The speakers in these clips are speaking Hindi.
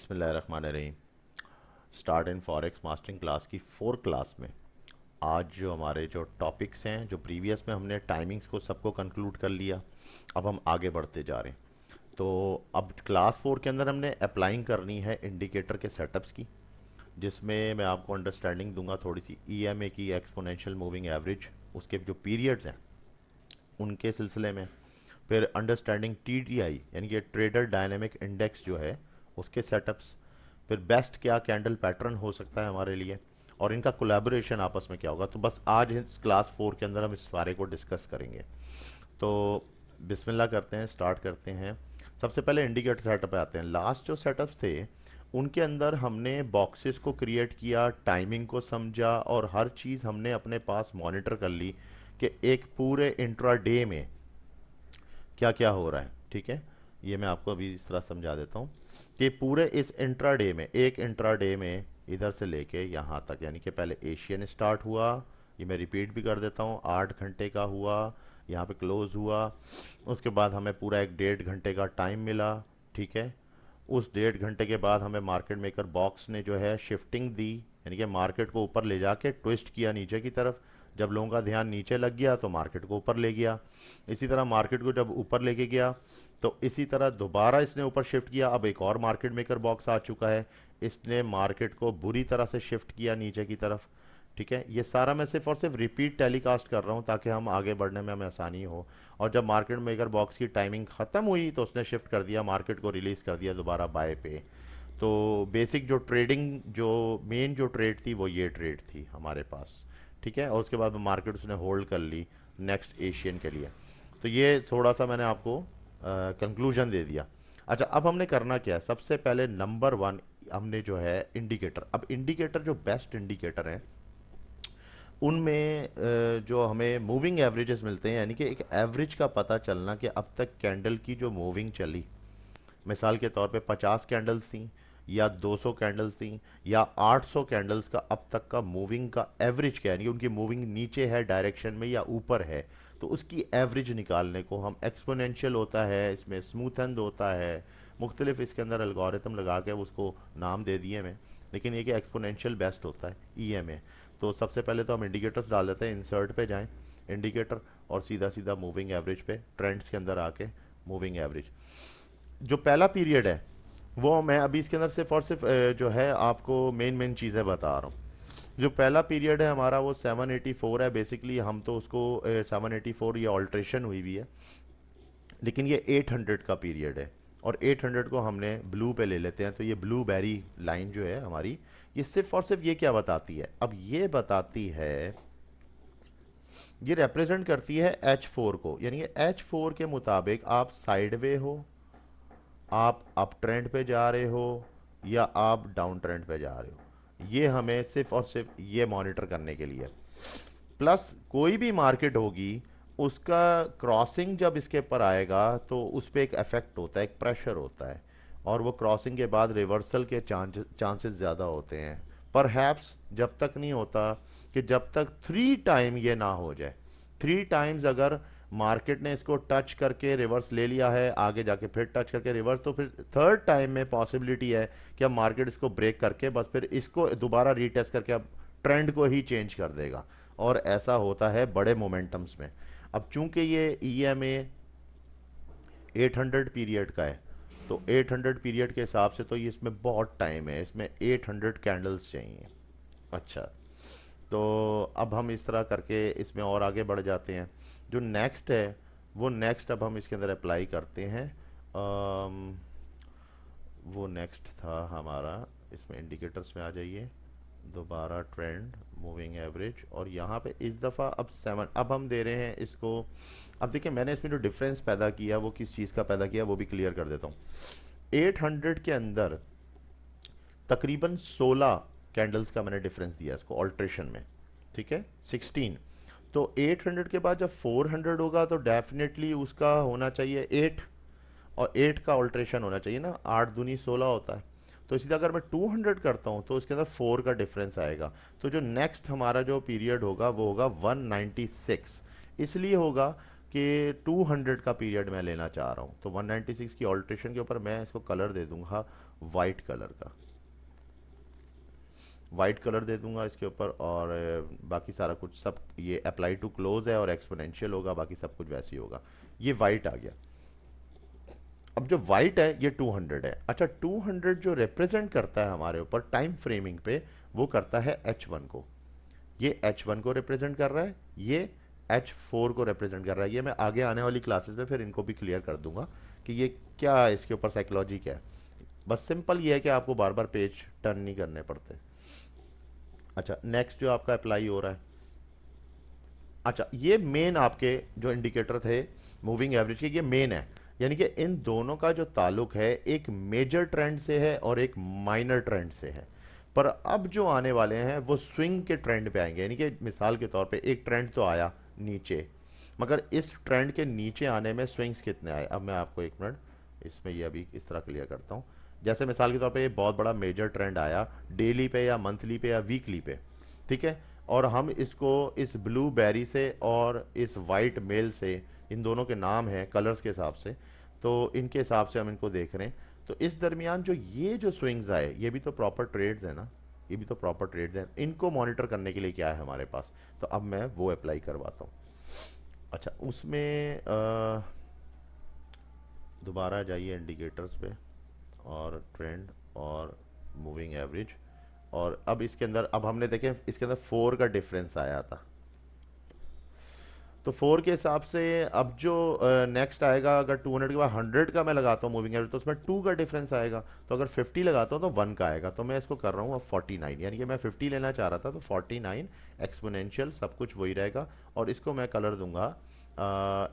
बिस्मिल्लाहिर्रहमानिर्रहीम। Start in forex mastering class की 4 क्लास में आज जो हमारे जो टॉपिक्स हैं, जो प्रीवियस में हमने टाइमिंग्स को सबको कंक्लूड कर लिया, अब हम आगे बढ़ते जा रहे हैं। तो अब क्लास 4 के अंदर हमने अप्लाइंग करनी है इंडिकेटर के सेटअप्स की, जिसमें मैं आपको अंडरस्टैंडिंग दूंगा थोड़ी सी ईएमए की, एक्सपोनेंशियल मूविंग एवरेज, उसके जो पीरियड्स हैं उनके सिलसिले में। फिर अंडरस्टैंडिंग टीडीआई यानी कि ट्रेडर डायनेमिक इंडेक्स जो है उसके सेटअप्स। फिर बेस्ट क्या कैंडल पैटर्न हो सकता है हमारे लिए, और इनका कोलैबोरेशन आपस में क्या होगा। तो बस आज इस क्लास 4 के अंदर हम इस सारे को डिस्कस करेंगे। तो बिस्मिल्लाह करते हैं, स्टार्ट करते हैं। सबसे पहले इंडिकेटर सेटअप पे आते हैं। लास्ट जो सेटअप्स थे उनके अंदर हमने बॉक्सेस को क्रिएट किया, टाइमिंग को समझा, और हर चीज़ हमने अपने पास मॉनिटर कर ली कि एक पूरे इंट्रा डे में क्या क्या हो रहा है। ठीक है, ये मैं आपको अभी इस तरह समझा देता हूँ कि पूरे इस इंट्रा डे में, एक इंट्रा डे में इधर से लेके यहाँ तक, यानी कि पहले एशियन स्टार्ट हुआ, ये मैं रिपीट भी कर देता हूँ, 8 घंटे का हुआ, यहाँ पे क्लोज हुआ। उसके बाद हमें पूरा एक 1.5 घंटे का टाइम मिला। ठीक है, उस 1.5 घंटे के बाद हमें मार्केट मेकर बॉक्स ने जो है शिफ्टिंग दी, यानी कि मार्केट को ऊपर ले जाके ट्विस्ट किया नीचे की तरफ। जब लोगों का ध्यान नीचे लग गया तो मार्केट को ऊपर ले गया। इसी तरह मार्केट को जब ऊपर लेके गया तो इसी तरह दोबारा इसने ऊपर शिफ्ट किया। अब एक और मार्केट मेकर बॉक्स आ चुका है, इसने मार्केट को बुरी तरह से शिफ्ट किया नीचे की तरफ। ठीक है, ये सारा मैं सिर्फ और सिर्फ रिपीट टेलीकास्ट कर रहा हूँ ताकि हम आगे बढ़ने में हमें आसानी हो। और जब मार्केट मेकर बॉक्स की टाइमिंग ख़त्म हुई तो उसने शिफ्ट कर दिया, मार्केट को रिलीज़ कर दिया दोबारा बाय पे। तो बेसिक जो ट्रेडिंग, जो मेन जो ट्रेड थी वो ये ट्रेड थी हमारे पास। ठीक है, और उसके बाद मार्केट उसने होल्ड कर ली नेक्स्ट एशियन के लिए। तो ये थोड़ा सा मैंने आपको कंक्लूजन दे दिया। अच्छा, अब हमने करना क्या है? सबसे पहले नंबर 1 हमने जो है इंडिकेटर। अब इंडिकेटर जो बेस्ट इंडिकेटर हैं उनमें जो हमें मूविंग एवरेजेस मिलते हैं, यानी कि एक एवरेज का पता चलना कि अब तक कैंडल की जो मूविंग चली, मिसाल के तौर पे 50 कैंडल्स थी या 200 कैंडल्स थी या 800 कैंडल्स का अब तक का मूविंग का एवरेज क्या है, यानी कि उनकी मूविंग नीचे है डायरेक्शन में या ऊपर है, तो उसकी एवरेज निकालने को हम एक्सपोनेंशियल होता है, इसमें स्मूथेंड होता है, मुख्तलिफ इसके अंदर एल्गोरिथम लगा के उसको नाम दे दिए मैं, लेकिन ये कि एक्सपोनेंशियल बेस्ट होता है ईएमए। तो सबसे पहले तो हम इंडिकेटर्स डाल देते हैं, इंसर्ट पे जाएं इंडिकेटर, और सीधा सीधा मूविंग एवरेज पे, ट्रेंड्स के अंदर आके मूविंग एवरेज। जो पहला पीरियड है वो मैं अभी इसके अंदर सिर्फ और सिर्फ जो है आपको मेन मेन चीज़ें बता रहा हूँ। जो पहला पीरियड है हमारा वो 784 है। बेसिकली हम तो उसको 784, ये ऑल्ट्रेशन हुई हुई है, लेकिन ये 800 का पीरियड है, और 800 को हमने ब्लू पे ले लेते हैं। तो ये ब्लू बेरी लाइन जो है हमारी, ये सिर्फ और सिर्फ ये क्या बताती है? अब ये बताती है, ये रिप्रेजेंट करती है H4 को, यानी कि H4 के मुताबिक आप साइडवे हो, आप अप ट्रेंड पे जा रहे हो, या आप डाउन ट्रेंड पे जा रहे हो। ये हमें सिर्फ और सिर्फ ये मॉनिटर करने के लिए। प्लस कोई भी मार्केट होगी उसका क्रॉसिंग जब इसके ऊपर आएगा तो उस पर एक इफेक्ट होता है, एक प्रेशर होता है, और वो क्रॉसिंग के बाद रिवर्सल के चांसेस ज़्यादा होते हैं। परहैप्स जब तक नहीं होता कि जब तक 3 टाइम ये ना हो जाए। 3 टाइम्स अगर मार्केट ने इसको टच करके रिवर्स ले लिया है, आगे जाके फिर टच करके रिवर्स, तो फिर 3rd टाइम में पॉसिबिलिटी है कि अब मार्केट इसको ब्रेक करके बस फिर इसको दोबारा रीटेस्ट करके अब ट्रेंड को ही चेंज कर देगा। और ऐसा होता है बड़े मोमेंटम्स में। अब चूंकि ये ईएमए 800 पीरियड का है, तो 800 पीरियड के हिसाब से तो ये इसमें बहुत टाइम है, इसमें 800 कैंडल्स चाहिए। अच्छा, तो अब हम इस तरह करके इसमें और आगे बढ़ जाते हैं। जो नेक्स्ट है वो नेक्स्ट अब हम इसके अंदर अप्लाई करते हैं। वो नेक्स्ट था हमारा, इसमें इंडिकेटर्स में आ जाइए, दोबारा ट्रेंड, मूविंग एवरेज, और यहाँ पे इस दफ़ा अब 7, अब हम दे रहे हैं इसको। अब देखिए मैंने इसमें जो डिफरेंस पैदा किया वो किस चीज़ का पैदा किया वो भी क्लियर कर देता हूँ। 800 के अंदर तकरीबन 16 कैंडल्स का मैंने डिफरेंस दिया इसको ऑल्ट्रेशन में। ठीक है, 16। तो 800 के बाद जब 400 होगा तो डेफिनेटली उसका होना चाहिए 8, और 8 का ऑल्ट्रेशन होना चाहिए ना, 8 दूनी 16 होता है। तो इसी तरह अगर मैं 200 करता हूँ तो इसके अंदर 4 का डिफरेंस आएगा। तो जो नेक्स्ट हमारा जो पीरियड होगा वो होगा 196। इसलिए होगा कि 200 का पीरियड मैं लेना चाह रहा हूँ, तो 196 की ऑल्ट्रेशन के ऊपर मैं इसको कलर दे दूंगा वाइट कलर का, वाइट कलर दे दूंगा इसके ऊपर। और बाकी सारा कुछ सब ये अप्लाई टू क्लोज है और एक्सपोनेंशियल होगा, बाकी सब कुछ वैसे ही होगा। ये वाइट आ गया। अब जो वाइट है ये 200 है। अच्छा, 200 जो रिप्रेजेंट करता है हमारे ऊपर टाइम फ्रेमिंग पे, वो करता है H1 को। ये H1 को रिप्रेजेंट कर रहा है, ये H4 को रिप्रेजेंट कर रहा है। ये मैं आगे आने वाली क्लासेस में फिर इनको भी क्लियर कर दूंगा कि ये क्या, इसके ऊपर साइकोलॉजी क्या है। बस सिंपल ये है कि आपको बार बार पेज टर्न नहीं करने पड़ते। अच्छा, नेक्स्ट जो आपका अप्लाई हो रहा है, अच्छा ये मेन आपके जो इंडिकेटर थे मूविंग एवरेज के, ये मेन है। यानी कि इन दोनों का जो ताल्लुक है एक मेजर ट्रेंड से है और एक माइनर ट्रेंड से है। पर अब जो आने वाले हैं वो स्विंग के ट्रेंड पे आएंगे। यानी कि मिसाल के तौर पे एक ट्रेंड तो आया नीचे, मगर इस ट्रेंड के नीचे आने में स्विंग्स कितने आए, अब मैं आपको एक मिनट इसमें ये अभी इस तरह क्लियर करता हूँ। जैसे मिसाल के तौर पे ये बहुत बड़ा मेजर ट्रेंड आया डेली पे या मंथली पे या वीकली पे, ठीक है। और हम इसको इस ब्लू बेरी से और इस वाइट मेल से, इन दोनों के नाम हैं कलर्स के हिसाब से, तो इनके हिसाब से हम इनको देख रहे हैं। तो इस दरमियान जो ये जो स्विंग्स आए, ये भी तो प्रॉपर ट्रेड्स है ना, ये भी तो प्रॉपर ट्रेड्स हैं। इनको मॉनिटर करने के लिए क्या है हमारे पास, तो अब मैं वो अप्लाई करवाता हूँ। अच्छा, उसमें दोबारा जाइए इंडिकेटर्स पे और ट्रेंड और मूविंग एवरेज। और अब इसके अंदर, अब हमने देखे इसके अंदर 4 का डिफरेंस आया था, तो 4 के हिसाब से अब जो नेक्स्ट आएगा, अगर 200 के बाद 100 का मैं लगाता हूँ मूविंग एवरेज, तो उसमें 2 का डिफरेंस आएगा। तो अगर 50 लगाता हूँ तो 1 का आएगा। तो मैं इसको कर रहा हूँ अब 49, यानी कि मैं 50 लेना चाह रहा था, तो 49 एक्सपोनेंशियल सब कुछ वही रहेगा। और इसको मैं कलर दूंगा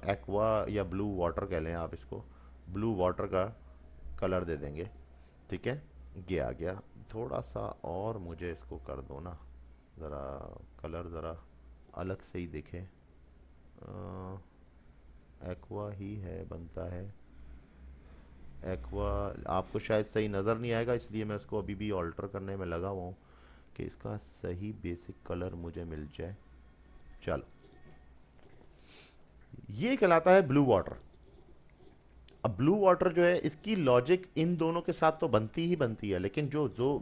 एक्वा या ब्लू वाटर कह लें आप इसको, ब्लू वाटर का कलर दे देंगे, ठीक है। ये आ गया। थोड़ा सा और मुझे इसको कर दो ना, ज़रा कलर ज़रा अलग से ही दिखे। एक्वा ही है, बनता है एक्वा। आपको शायद सही नज़र नहीं आएगा, इसलिए मैं उसको अभी भी ऑल्टर करने में लगा हुआ हूँ कि इसका सही बेसिक कलर मुझे मिल जाए। चलो, ये कहलाता है ब्लू वाटर। अब ब्लू वाटर जो है, इसकी लॉजिक इन दोनों के साथ तो बनती ही बनती है, लेकिन जो जो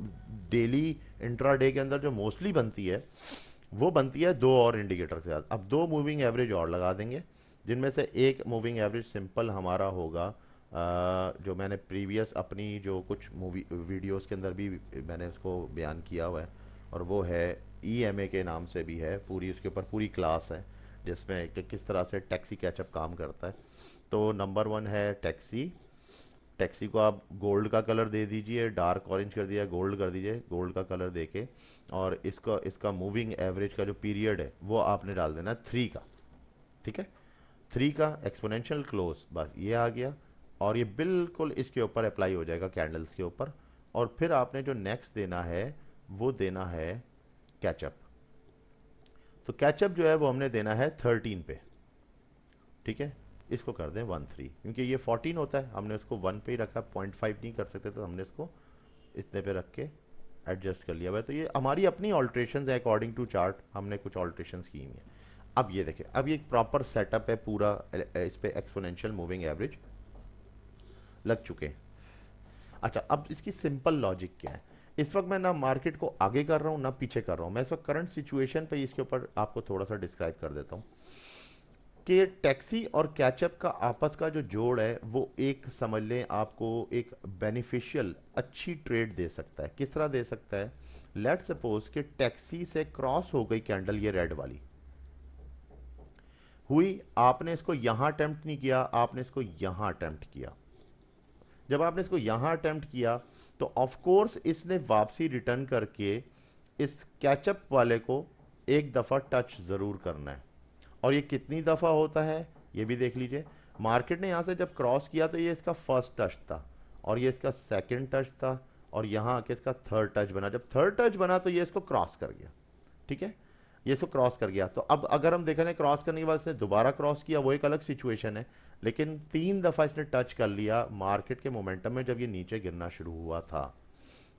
डेली इंट्राडे के अंदर जो मोस्टली बनती है, वो बनती है दो और इंडिकेटर के साथ। अब दो मूविंग एवरेज और लगा देंगे, जिनमें से एक मूविंग एवरेज सिंपल हमारा होगा, जो मैंने प्रीवियस अपनी जो कुछ मूवी वीडियोस के अंदर भी मैंने उसको बयान किया हुआ है, और वो है EMA के नाम से भी है, पूरी उसके ऊपर पूरी क्लास है जिसमें कि किस तरह से टैक्सी कैचअप काम करता है। तो नंबर 1 है टैक्सी। टैक्सी को आप गोल्ड का कलर दे दीजिए, डार्क ऑरेंज कर दिया, गोल्ड कर दीजिए, गोल्ड का कलर देके, और इसका मूविंग एवरेज का जो पीरियड है वो आपने डाल देना 3 का, ठीक है। 3 का एक्सपोनेंशियल क्लोज, बस ये आ गया। और ये बिल्कुल इसके ऊपर अप्लाई हो जाएगा कैंडल्स के ऊपर। और फिर आपने जो नेक्स्ट देना है वो देना है कैचअप। तो कैचअप जो है वो हमने देना है 13 पे, ठीक है। इसको कर दें 13, क्योंकि ये 14 होता है, हमने उसको 1 पे ही रखा, 0.5 नहीं कर सकते, तो हमने इसको इतने पे रख के एडजस्ट कर लिया हुआ है। तो ये हमारी अपनी ऑल्ट्रेशन है, अकॉर्डिंग टू चार्ट हमने कुछ ऑल्ट्रेशन की हुई है। अब ये देखें, अब ये एक प्रॉपर सेटअप है पूरा, इस पे एक्सपोनेंशियल मूविंग एवरेज लग चुके हैं। अच्छा, अब इसकी सिंपल लॉजिक क्या है। इस वक्त मैं ना मार्केट को आगे कर रहा हूँ ना पीछे कर रहा हूँ, मैं इस वक्त करंट सिचुएशन पे इसके ऊपर आपको थोड़ा सा डिस्क्राइब कर देता हूँ कि टैक्सी और कैचअप का आपस का जो जोड़ है वो एक, समझ लें, आपको एक बेनिफिशियल अच्छी ट्रेड दे सकता है। किस तरह दे सकता है, लेट सपोज कि टैक्सी से क्रॉस हो गई कैंडल, ये रेड वाली हुई, आपने इसको यहां अटेम्प्ट नहीं किया, आपने इसको यहां अटेम्प्ट किया। जब आपने इसको यहां अटेम्प्ट किया तो ऑफ कोर्स इसने वापसी रिटर्न करके इस कैचअप वाले को एक दफा टच जरूर करना है। और ये कितनी दफा होता है ये भी देख लीजिए। मार्केट ने यहां से जब क्रॉस किया तो ये इसका फर्स्ट टच था, और ये इसका सेकंड टच था, और यहां आके इसका थर्ड टच बना। जब थर्ड टच बना तो ये इसको क्रॉस कर गया, ठीक है, ये इसको क्रॉस कर गया। तो अब अगर हम देखें क्रॉस करने के बाद इसने दोबारा क्रॉस किया, वो एक अलग सिचुएशन है, लेकिन 3 दफा इसने टच कर लिया मार्केट के मोमेंटम में जब ये नीचे गिरना शुरू हुआ था।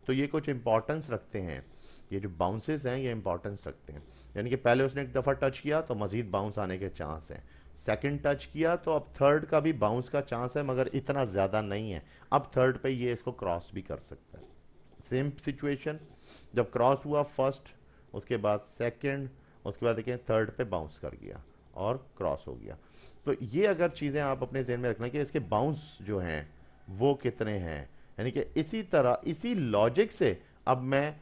तो ये कुछ इंपॉर्टेंस रखते हैं, ये जो बाउंसेस हैं ये इंपॉर्टेंस रखते हैं। यानी कि पहले उसने एक दफ़ा टच किया तो मजीद बाउंस आने के चांस हैं, सेकंड टच किया तो अब थर्ड का भी बाउंस का चांस है, मगर इतना ज़्यादा नहीं है। अब थर्ड पे ये इसको क्रॉस भी कर सकता है। सेम सिचुएशन, जब क्रॉस हुआ फर्स्ट, उसके बाद सेकंड, उसके बाद देखिए थर्ड पे बाउंस कर गया और क्रॉस हो गया। तो ये अगर चीज़ें आप अपने ज़हन में रखना कि इसके बाउंस जो हैं वो कितने हैं, यानी कि इसी तरह इसी लॉजिक से अब मैं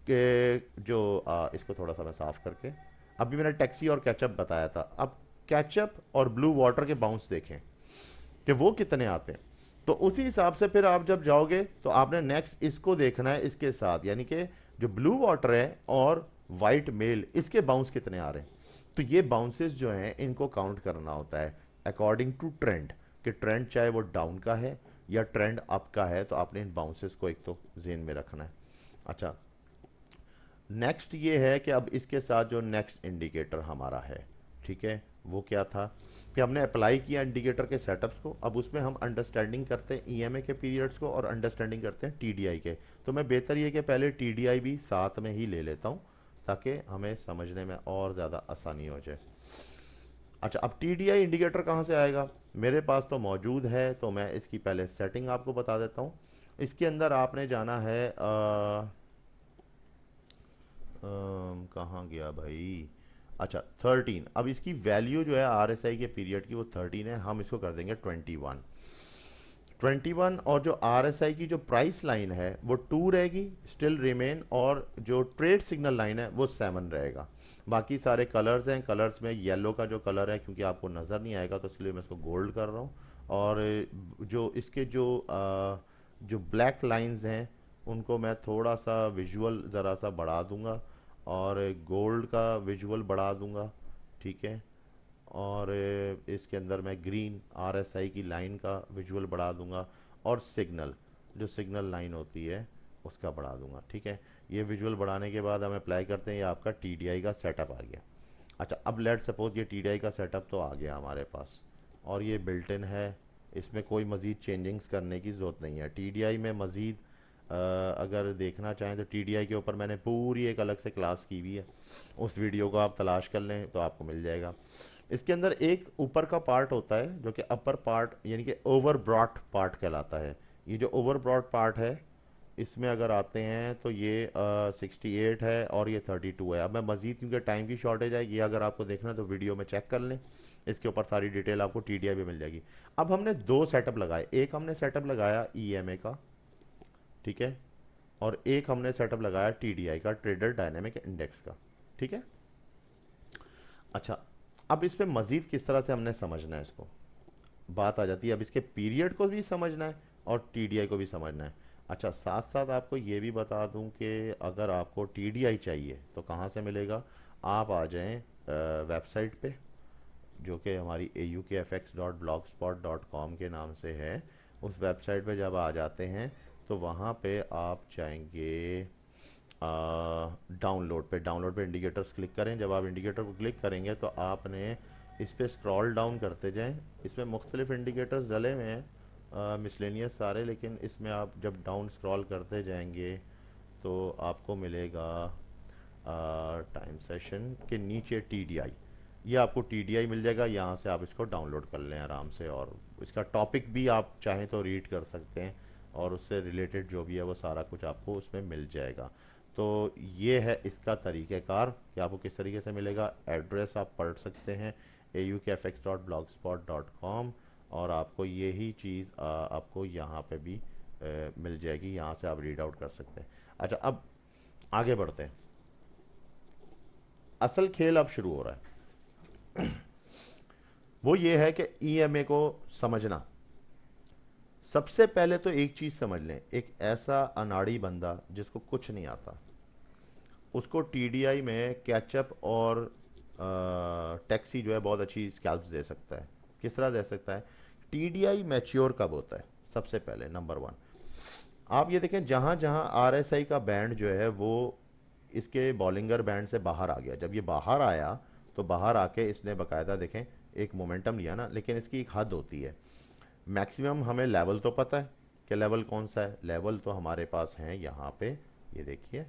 इसको थोड़ा सा मैं साफ करके, अभी मैंने टैक्सी और कैचअप बताया था, अब कैचअप और ब्लू वाटर के बाउंस देखें कि वो कितने आते हैं। तो उसी हिसाब से फिर आप जब जाओगे तो आपने नेक्स्ट इसको देखना है इसके साथ, यानी कि जो ब्लू वाटर है और वाइट मेल, इसके बाउंस कितने आ रहे हैं। तो ये बाउंसेस जो हैं इनको काउंट करना होता है अकॉर्डिंग टू ट्रेंड, कि ट्रेंड चाहे वो डाउन का है या ट्रेंड अप का है, तो आपने इन बाउंसेस को एक तो जेन में रखना है। अच्छा, नेक्स्ट ये है कि अब इसके साथ जो नेक्स्ट इंडिकेटर हमारा है, ठीक है, वो क्या था कि हमने अप्लाई किया इंडिकेटर के सेटअप्स को। अब उसमें हम अंडरस्टैंडिंग करते हैं ईएमए के पीरियड्स को और अंडरस्टैंडिंग करते हैं टीडीआई के। तो मैं बेहतर ये कि पहले टीडीआई भी साथ में ही ले लेता हूँ ताकि हमें समझने में और ज़्यादा आसानी हो जाए। अच्छा, अब टीडीआई इंडिकेटर कहाँ से आएगा, मेरे पास तो मौजूद है, तो मैं इसकी पहले सेटिंग आपको बता देता हूँ। इसके अंदर आपने जाना है कहाँ गया भाई, अच्छा 13। अब इसकी वैल्यू जो है आरएसआई के पीरियड की वो 13 है, हम इसको कर देंगे 21। 21, और जो आरएसआई की जो प्राइस लाइन है वो 2 रहेगी, स्टिल रिमेन, और जो ट्रेड सिग्नल लाइन है वो 7 रहेगा। बाकी सारे कलर्स हैं, कलर्स में येलो का जो कलर है, क्योंकि आपको नज़र नहीं आएगा तो इसलिए मैं इसको गोल्ड कर रहा हूँ। और जो इसके जो ब्लैक लाइंस हैं उनको मैं थोड़ा सा विजुअल ज़रा सा बढ़ा दूंगा, और गोल्ड का विजुअल बढ़ा दूंगा, ठीक है। और इसके अंदर मैं ग्रीन आरएसआई की लाइन का विजुअल बढ़ा दूंगा, और सिग्नल, जो सिग्नल लाइन होती है उसका बढ़ा दूंगा, ठीक है। ये विजुअल बढ़ाने के बाद हम अप्लाई करते हैं, ये आपका टीडीआई का सेटअप आ गया। अच्छा, अब लेट सपोज ये टीडीआई का सेटअप तो आ गया हमारे पास, और ये बिल्ट इन है, इसमें कोई मज़ीद चेंजिंग्स करने की ज़रूरत नहीं है। टीडीआई में मज़ीद अगर देखना चाहें तो टीडीआई के ऊपर मैंने पूरी एक अलग से क्लास की हुई है, उस वीडियो को आप तलाश कर लें तो आपको मिल जाएगा। इसके अंदर एक ऊपर का पार्ट होता है जो कि अपर पार्ट यानी कि ओवर ब्रॉड पार्ट कहलाता है। ये जो ओवर ब्रॉड पार्ट है इसमें अगर आते हैं तो ये 68 है और ये 32 है। अब मैं मज़ीद, क्योंकि टाइम की शॉर्टेज है, ये अगर आपको देखना है तो वीडियो में चेक कर लें, इसके ऊपर सारी डिटेल आपको टीडीआई भी मिल जाएगी। अब हमने दो सेटअप लगाए, एक हमने सेटअप लगाया ईएमए का, ठीक है, और एक हमने सेटअप लगाया टीडीआई का, ट्रेडर डायनेमिक इंडेक्स का, ठीक है। अच्छा, अब इस पे मज़ीद किस तरह से हमने समझना है इसको, बात आ जाती है। अब इसके पीरियड को भी समझना है और टीडीआई को भी समझना है। अच्छा, साथ साथ आपको ये भी बता दूं कि अगर आपको टीडीआई चाहिए तो कहाँ से मिलेगा, आप आ जाएं वेबसाइट पे, जो कि हमारी aukfx.blogspot.com के नाम से है। उस वेबसाइट पे जब आ जाते हैं तो वहाँ पे आप जाएंगे डाउनलोड पे इंडिकेटर्स क्लिक करें। जब आप इंडिकेटर को क्लिक करेंगे तो आपने इस पे स्क्रॉल डाउन करते जाएं, इसमें मुख्तलिफ इंडिकेटर्स डले हुए हैं मिसलेनियस सारे, लेकिन इसमें आप जब डाउन स्क्रॉल करते जाएंगे तो आपको मिलेगा टाइम सेशन के नीचे टीडीआई, ये आपको टीडीआई मिल जाएगा। यहाँ से आप इसको डाउनलोड कर लें आराम से, और इसका टॉपिक भी आप चाहें तो रीड कर सकते हैं, और उससे रिलेटेड जो भी है वो सारा कुछ आपको उसमें मिल जाएगा। तो ये है इसका तरीक़ेकार कि आपको किस तरीके से मिलेगा। एड्रेस आप पढ़ सकते हैं aukfx.blogspot.com, और आपको यही चीज़ आपको यहाँ पे भी मिल जाएगी, यहाँ से आप रीड आउट कर सकते हैं। अच्छा, अब आगे बढ़ते हैं, असल खेल अब शुरू हो रहा है। वो ये है कि ईएमए को समझना। सबसे पहले तो एक चीज समझ लें, एक ऐसा अनाड़ी बंदा जिसको कुछ नहीं आता, उसको टीडीआई में कैचअप और टैक्सी जो है बहुत अच्छी स्कैल्प्स दे सकता है। किस तरह दे सकता है, टीडीआई मैच्योर कब होता है, सबसे पहले नंबर वन आप ये देखें, जहां जहां आरएसआई का बैंड जो है वो इसके बॉलिंगर बैंड से बाहर आ गया। जब ये बाहर आया तो बाहर आके इसने बाकायदा देखें एक मोमेंटम लिया ना, लेकिन इसकी एक हद होती है। मैक्सिमम हमें लेवल तो पता है कि लेवल कौन सा है, लेवल तो हमारे पास हैं यहाँ पे, ये देखिए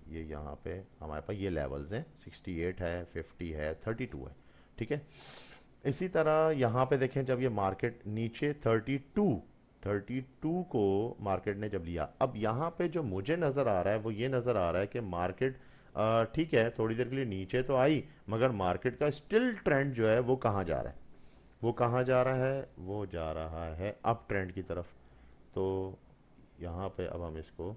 ये यहाँ पे हमारे पास ये लेवल्स हैं, 68 है, 50 है, 32 है, ठीक है। इसी तरह यहाँ पे देखें, जब ये मार्केट नीचे 32 को मार्केट ने जब लिया, अब यहाँ पे जो मुझे नज़र आ रहा है वो ये नज़र आ रहा है कि मार्केट ठीक है थोड़ी देर के लिए नीचे तो आई, मगर मार्केट का स्टिल ट्रेंड जो है वो कहाँ जा रहा है, वो कहाँ जा रहा है, वो जा रहा है अप ट्रेंड की तरफ। तो यहाँ पे अब हम इसको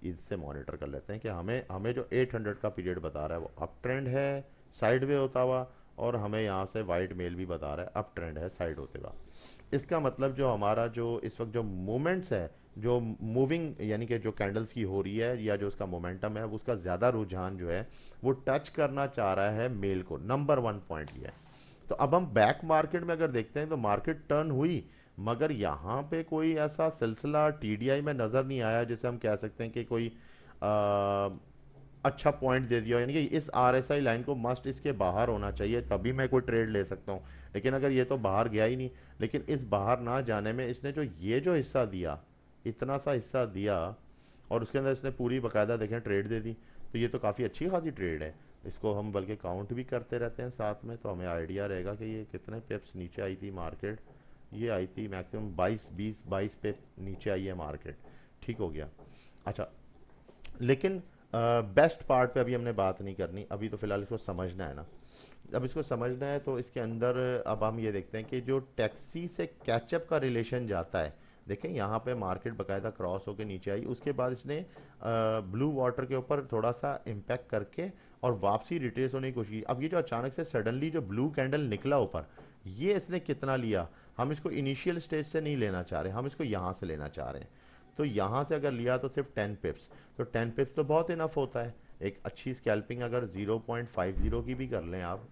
इससे मॉनिटर कर लेते हैं कि हमें हमें जो 800 का पीरियड बता रहा है वो अप ट्रेंड है साइड वे होता हुआ, और हमें यहाँ से वाइट मेल भी बता रहा है अप ट्रेंड है साइड होते हुआ। इसका मतलब जो हमारा जो इस वक्त जो मूवमेंट्स है, जो मूविंग यानी कि जो कैंडल्स की हो रही है या जो उसका मोमेंटम है, उसका ज़्यादा रुझान जो है वो टच करना चाह रहा है मेल को। नंबर वन पॉइंट ये है। तो अब हम बैक मार्केट में अगर देखते हैं तो मार्केट टर्न हुई, मगर यहाँ पे कोई ऐसा सिलसिला टीडीआई में नज़र नहीं आया जिसे हम कह सकते हैं कि कोई आ, अच्छा पॉइंट दे दिया, यानी कि इस आरएसआई लाइन को मस्ट इसके बाहर होना चाहिए तभी मैं कोई ट्रेड ले सकता हूँ। लेकिन अगर ये तो बाहर गया ही नहीं, लेकिन इस बाहर ना जाने में इसने जो ये जो हिस्सा दिया, इतना सा हिस्सा दिया, और उसके अंदर इसने पूरी बाकायदा देखें ट्रेड दे दी, तो ये तो काफ़ी अच्छी खासी ट्रेड है। इसको हम बल्कि काउंट भी करते रहते हैं साथ में, तो हमें आइडिया रहेगा कि ये कितने पिप्स नीचे आई थी मार्केट। ये आई थी मैक्सिमम 22 पिप नीचे आई है मार्केट। ठीक हो गया। अच्छा, लेकिन बेस्ट पार्ट पे अभी हमने बात नहीं करनी, अभी तो फिलहाल इसको समझना है ना। अब इसको समझना है तो इसके अंदर अब हम ये देखते हैं कि जो टैक्सी से कैचअप का रिलेशन जाता है। देखें यहाँ पे मार्केट बाकायदा क्रॉस होकर नीचे आई, उसके बाद इसने ब्लू वाटर के ऊपर थोड़ा सा इम्पैक्ट करके और वापसी रिट्रेस होने की कोशिश की। अब ये जो अचानक से सडनली जो ब्लू कैंडल निकला ऊपर, ये इसने कितना लिया, हम इसको इनिशियल स्टेज से नहीं लेना चाह रहे, हम इसको यहाँ से लेना चाह रहे हैं। तो यहाँ से अगर लिया तो सिर्फ 10 पिप्स, तो 10 पिप्स तो बहुत इनफ होता है। एक अच्छी स्कैल्पिंग अगर 0.50 की भी कर लें आप,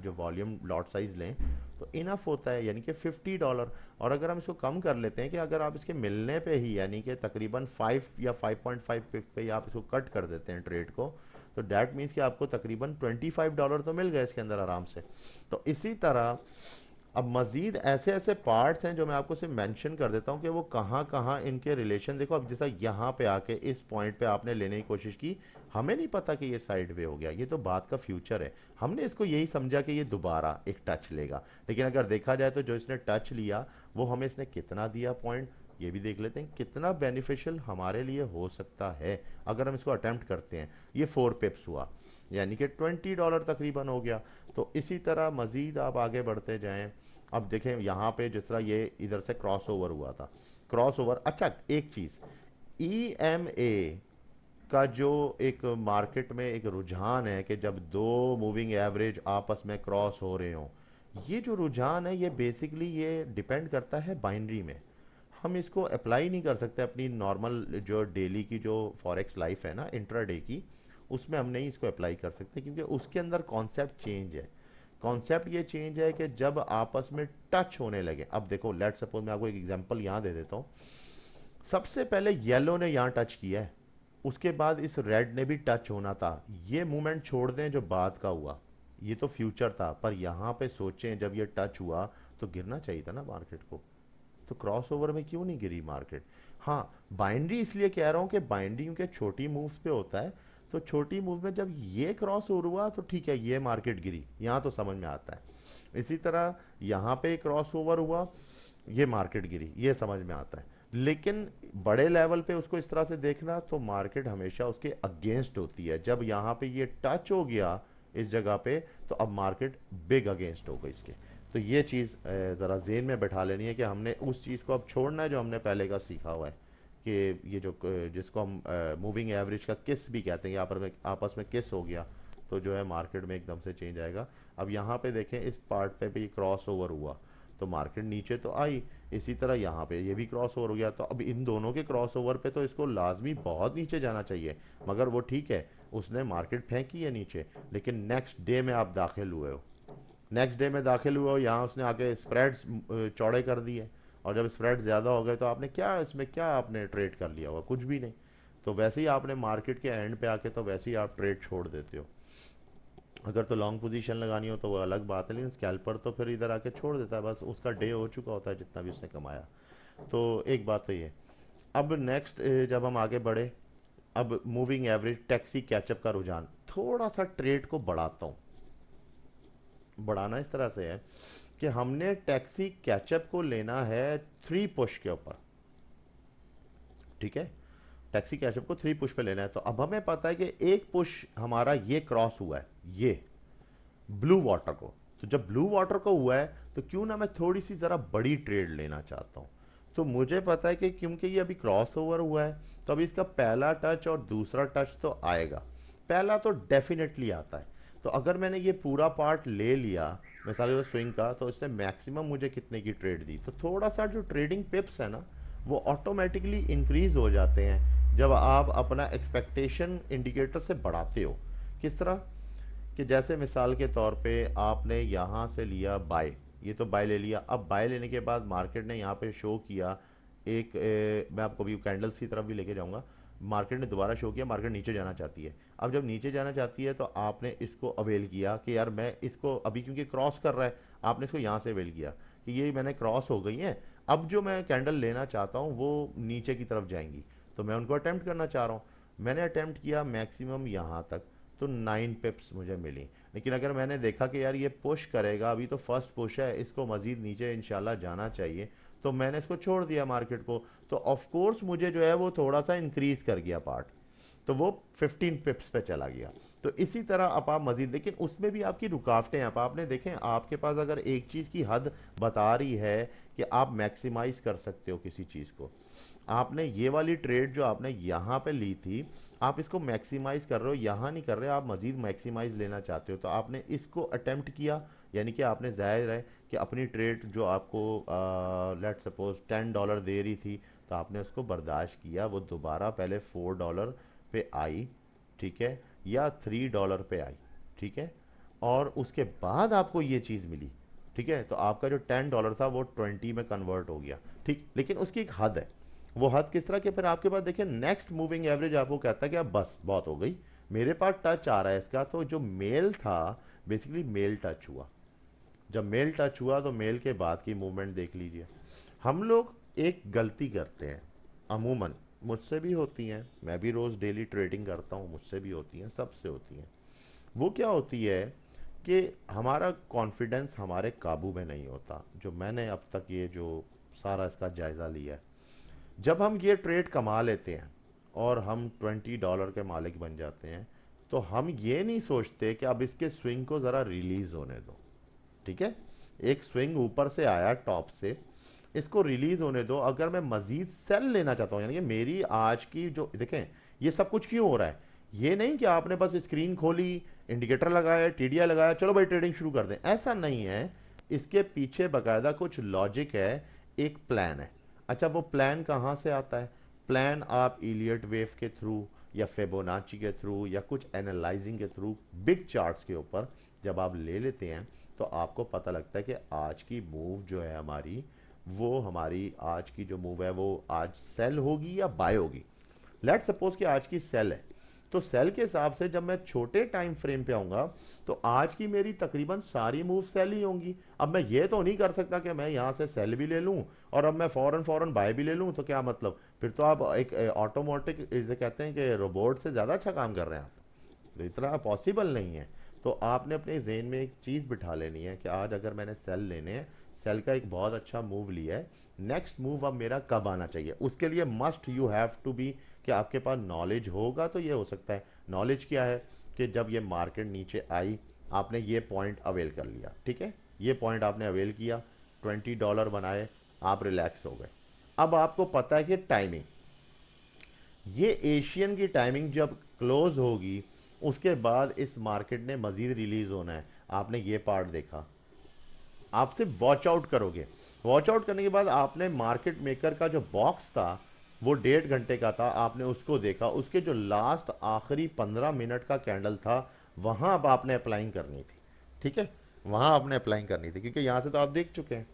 जो वॉल्यूम लॉट साइज लें, तो इनफ होता है, यानी कि $50। और अगर हम इसको कम कर लेते हैं कि अगर आप इसके मिलने पे ही यानी कि तकरीबन 5 या 5.5 पिप पे ही आप इसको कट कर देते हैं ट्रेड को, तो डैट मीन्स कि आपको तकरीबन $25 तो मिल गए इसके अंदर आराम से। तो इसी तरह अब मजीद ऐसे ऐसे पार्ट्स हैं जो मैं आपको सिर्फ मेंशन कर देता हूं कि वो कहाँ कहाँ इनके रिलेशन। देखो अब जैसा यहाँ पे आके इस पॉइंट पे आपने लेने की कोशिश की, हमें नहीं पता कि ये साइड वे हो गया, ये तो बात का फ्यूचर है। हमने इसको यही समझा कि ये दोबारा एक टच लेगा, लेकिन अगर देखा जाए तो जो इसने टच लिया वो हमें इसने कितना दिया पॉइंट, ये भी देख लेते हैं कितना बेनिफिशियल हमारे लिए हो सकता है अगर हम इसको अटेम्प्ट करते हैं। ये 4 पिप्स हुआ, यानी कि $20 तकरीबन हो गया। तो इसी तरह मजीद आप आगे बढ़ते जाएं। अब देखें यहाँ पे जिस तरह ये इधर से क्रॉस ओवर हुआ था, क्रॉस ओवर। अच्छा, एक चीज़, EMA का जो एक मार्केट में एक रुझान है कि जब दो मूविंग एवरेज आपस में क्रॉस हो रहे हों, ये जो रुझान है ये बेसिकली ये डिपेंड करता है बाइनरी में। हम इसको अप्लाई नहीं कर सकते अपनी नॉर्मल जो डेली की जो फॉरेक्स लाइफ है ना इंट्राडे की, उसमें हम नहीं इसको अप्लाई कर सकते, क्योंकि उसके अंदर कॉन्सेप्ट चेंज है। कॉन्सेप्ट ये चेंज है कि जब आपस में टच होने लगे, अब देखो लेट सपोज मैं आपको एक एग्जांपल यहाँ दे देता हूँ। सबसे पहले येलो ने यहाँ टच किया है, उसके बाद इस रेड ने भी टच होना था। ये मूवमेंट छोड़ दें जो बाद का हुआ, ये तो फ्यूचर था, पर यहाँ पे सोचें जब ये टच हुआ तो गिरना चाहिए था ना मार्केट को। तो क्रॉस ओवर में क्यों नहीं गिरी मार्केट? हाँ, बाइनरी इसलिए कह रहा हूँ कि बाइनरी क्योंकि छोटी मूव्स पे होता है, तो छोटी मूव में जब ये क्रॉस ओवर हुआ तो ठीक है ये मार्केट गिरी, यहाँ तो समझ में आता है। इसी तरह यहाँ पे क्रॉस ओवर हुआ, ये मार्केट गिरी, ये समझ में आता है। लेकिन बड़े लेवल पे उसको इस तरह से देखना तो मार्केट हमेशा उसके अगेंस्ट होती है। जब यहाँ पे ये टच हो गया इस जगह पे, तो अब मार्केट बिग अगेंस्ट हो गई इसके। तो ये चीज़ ज़रा जेन में बैठा लेनी है कि हमने उस चीज़ को अब छोड़ना है जो हमने पहले का सीखा हुआ है, कि ये जो जिसको हम मूविंग एवरेज का किस भी कहते हैं, यहाँ पर आपस में किस हो गया तो जो है मार्केट में एकदम से चेंज आएगा। अब यहाँ पे देखें इस पार्ट पे भी क्रॉस ओवर हुआ तो मार्केट नीचे तो आई, इसी तरह यहाँ पे ये भी क्रॉस ओवर हो गया। तो अब इन दोनों के क्रॉस ओवर पे तो इसको लाजमी बहुत नीचे जाना चाहिए, मगर वो ठीक है उसने मार्केट फेंकी है नीचे, लेकिन नेक्स्ट डे में आप दाखिल हुए हो, नेक्स्ट डे में दाखिल हुए हो, यहाँ उसने आके स्प्रेड्स चौड़े कर दिए, और जब स्प्रेड ज़्यादा हो गए तो आपने क्या इसमें क्या आपने ट्रेड कर लिया हुआ, कुछ भी नहीं। तो वैसे ही आपने मार्केट के एंड पे आके तो वैसे ही आप ट्रेड छोड़ देते हो। अगर तो लॉन्ग पोजीशन लगानी हो तो वो अलग बात है, लेकिन स्कैल्पर तो फिर इधर आके छोड़ देता है, बस उसका डे हो चुका होता है जितना भी उसने कमाया। तो एक बात तो ये। अब नेक्स्ट जब हम आगे बढ़े, अब मूविंग एवरेज टैक्सी कैचअप का रुझान, थोड़ा सा ट्रेड को बढ़ाता हूँ। बढ़ाना इस तरह से है कि हमने टैक्सी कैचअप को लेना है 3 पुश के ऊपर, ठीक है। टैक्सी कैचअप को 3 पुश पे लेना है, तो अब हमें पता है कि एक पुश हमारा ये क्रॉस हुआ है, ये ब्लू वाटर को। तो जब ब्लू वाटर को हुआ है तो क्यों ना मैं थोड़ी सी ज़रा बड़ी ट्रेड लेना चाहता हूँ। तो मुझे पता है कि क्योंकि ये अभी क्रॉस ओवर हुआ है तो अभी इसका पहला टच और दूसरा टच तो आएगा, पहला तो डेफिनेटली आता है। तो अगर मैंने ये पूरा पार्ट ले लिया मिसाल के स्विंग का, तो इसने मैक्सिमम मुझे कितने की ट्रेड दी, तो थोड़ा सा जो ट्रेडिंग पिप्स है ना वो ऑटोमेटिकली इंक्रीज हो जाते हैं जब आप अपना एक्सपेक्टेशन इंडिकेटर से बढ़ाते हो। किस तरह कि जैसे मिसाल के तौर पे आपने यहाँ से लिया बाय, ये तो बाय ले लिया। अब बाय लेने के बाद मार्केट ने यहाँ पे शो किया एक मैं आपको भी कैंडल्स की तरफ भी लेके जाऊंगा। मार्केट ने दोबारा शो किया, मार्केट नीचे जाना चाहती है। अब जब नीचे जाना चाहती है तो आपने इसको अवेल किया कि यार मैं इसको अभी क्योंकि क्रॉस कर रहा है, आपने इसको यहाँ से अवेल किया कि ये मैंने क्रॉस हो गई है, अब जो मैं कैंडल लेना चाहता हूँ वो नीचे की तरफ जाएंगी, तो मैं उनको अटेम्प्ट करना चाह रहा हूँ। मैंने अटेम्प्ट किया मैक्सिमम यहाँ तक, तो 9 पिप्स मुझे मिली। लेकिन अगर मैंने देखा कि यार ये पुश करेगा, अभी तो फर्स्ट पुश है, इसको मजीद नीचे इंशाल्लाह जाना चाहिए, तो मैंने इसको छोड़ दिया मार्केट को, तो ऑफ कोर्स मुझे जो है वो थोड़ा सा इंक्रीज कर गया पार्ट, तो वो 15 पिप्स पे चला गया। तो इसी तरह अब आप मजीद, लेकिन उसमें भी आपकी रुकावटें हैं। अब आपने देखें, आपके पास अगर एक चीज़ की हद बता रही है कि आप मैक्सिमाइज कर सकते हो किसी चीज़ को, आपने ये वाली ट्रेड जो आपने यहाँ पे ली थी, आप इसको मैक्सिमाइज कर रहे हो, यहाँ नहीं कर रहे, आप मजीद मैक्सिमाइज लेना चाहते हो, तो आपने इसको अटेम्प्ट किया, यानी कि आपने जाहिर है कि अपनी ट्रेड जो आपको लेट सपोज $10 दे रही थी, तो आपने उसको बर्दाश्त किया, वो दोबारा पहले $4 पे आई, ठीक है, या $3 पे आई, ठीक है, और उसके बाद आपको ये चीज़ मिली, ठीक है, तो आपका जो $10 था वो 20 में कन्वर्ट हो गया, ठीक। लेकिन उसकी एक हद है, वो हद किस तरह के, फिर आपके पास देखिए नेक्स्ट मूविंग एवरेज आपको कहता है कि अब बस बहुत हो गई, मेरे पास टच आ रहा है इसका, तो जो मेल था बेसिकली मेल टच हुआ। जब मेल टच हुआ तो मेल के बाद की मूवमेंट देख लीजिए। हम लोग एक गलती करते हैं अमूमन, मुझसे भी होती हैं, मैं भी रोज़ डेली ट्रेडिंग करता हूँ, मुझसे भी होती हैं, सबसे होती हैं। वो क्या होती है कि हमारा कॉन्फिडेंस हमारे काबू में नहीं होता। जो मैंने अब तक ये जो सारा इसका जायज़ा लिया है, जब हम ये ट्रेड कमा लेते हैं और हम $20 के मालिक बन जाते हैं, तो हम ये नहीं सोचते कि अब इसके स्विंग को ज़रा रिलीज़ होने दो, ठीक है। एक स्विंग ऊपर से आया टॉप से, इसको रिलीज होने दो। अगर मैं मजीद सेल लेना चाहता हूँ, यानी कि मेरी आज की जो देखें ये सब कुछ क्यों हो रहा है, ये नहीं कि आपने बस स्क्रीन खोली, इंडिकेटर लगाया, टीडीआई लगाया, चलो भाई ट्रेडिंग शुरू कर दें, ऐसा नहीं है। इसके पीछे बाकायदा कुछ लॉजिक है, एक प्लान है। अच्छा, वो प्लान कहाँ से आता है? प्लान आप इलियट वेव के थ्रू या फेबोनाची के थ्रू या कुछ एनालाइजिंग के थ्रू बिग चार्ट्स के ऊपर जब आप ले लेते हैं तो आपको पता लगता है कि आज की मूव जो है हमारी, वो हमारी आज की जो मूव है वो आज सेल होगी या बाय होगी। लेट सपोज कि आज की सेल है, तो सेल के हिसाब से जब मैं छोटे टाइम फ्रेम पे आऊँगा तो आज की मेरी तकरीबन सारी मूव सेल ही होंगी। अब मैं ये तो नहीं कर सकता कि मैं यहाँ से सेल भी ले लूँ और अब मैं फ़ौरन फ़ौरन बाय भी ले लूँ, तो क्या मतलब, फिर तो आप एक ऑटोमेटिक इसे कहते हैं कि रोबोट से ज़्यादा अच्छा काम कर रहे हैं आप, तो इतना पॉसिबल नहीं है। तो आपने अपने जेन में एक चीज़ बिठा लेनी है कि आज अगर मैंने सेल लेने हैं, सेल का एक बहुत अच्छा मूव लिया है, नेक्स्ट मूव अब मेरा कब आना चाहिए, उसके लिए must you have to be कि आपके पास नॉलेज होगा। तो ये हो सकता है, नॉलेज क्या है कि जब ये मार्केट नीचे आई, आपने ये पॉइंट अवेल कर लिया, ठीक है, ये पॉइंट आपने अवेल किया, $20 बनाए, आप रिलैक्स हो गए। अब आपको पता है कि टाइमिंग, ये एशियन की टाइमिंग जब क्लोज होगी उसके बाद इस मार्केट ने मजीद रिलीज होना है। आपने ये पार्ट देखा, आप सिर्फ वॉच आउट करोगे, वॉच आउट करने के बाद आपने मार्केट मेकर का जो बॉक्स था वो 1.5 घंटे का था, आपने उसको देखा, उसके जो लास्ट आखिरी 15 मिनट का कैंडल था वहां अब आपने अप्लाइंग करनी थी, ठीक है, वहां आपने अप्लाइंग करनी थी, क्योंकि यहां से तो आप देख चुके हैं।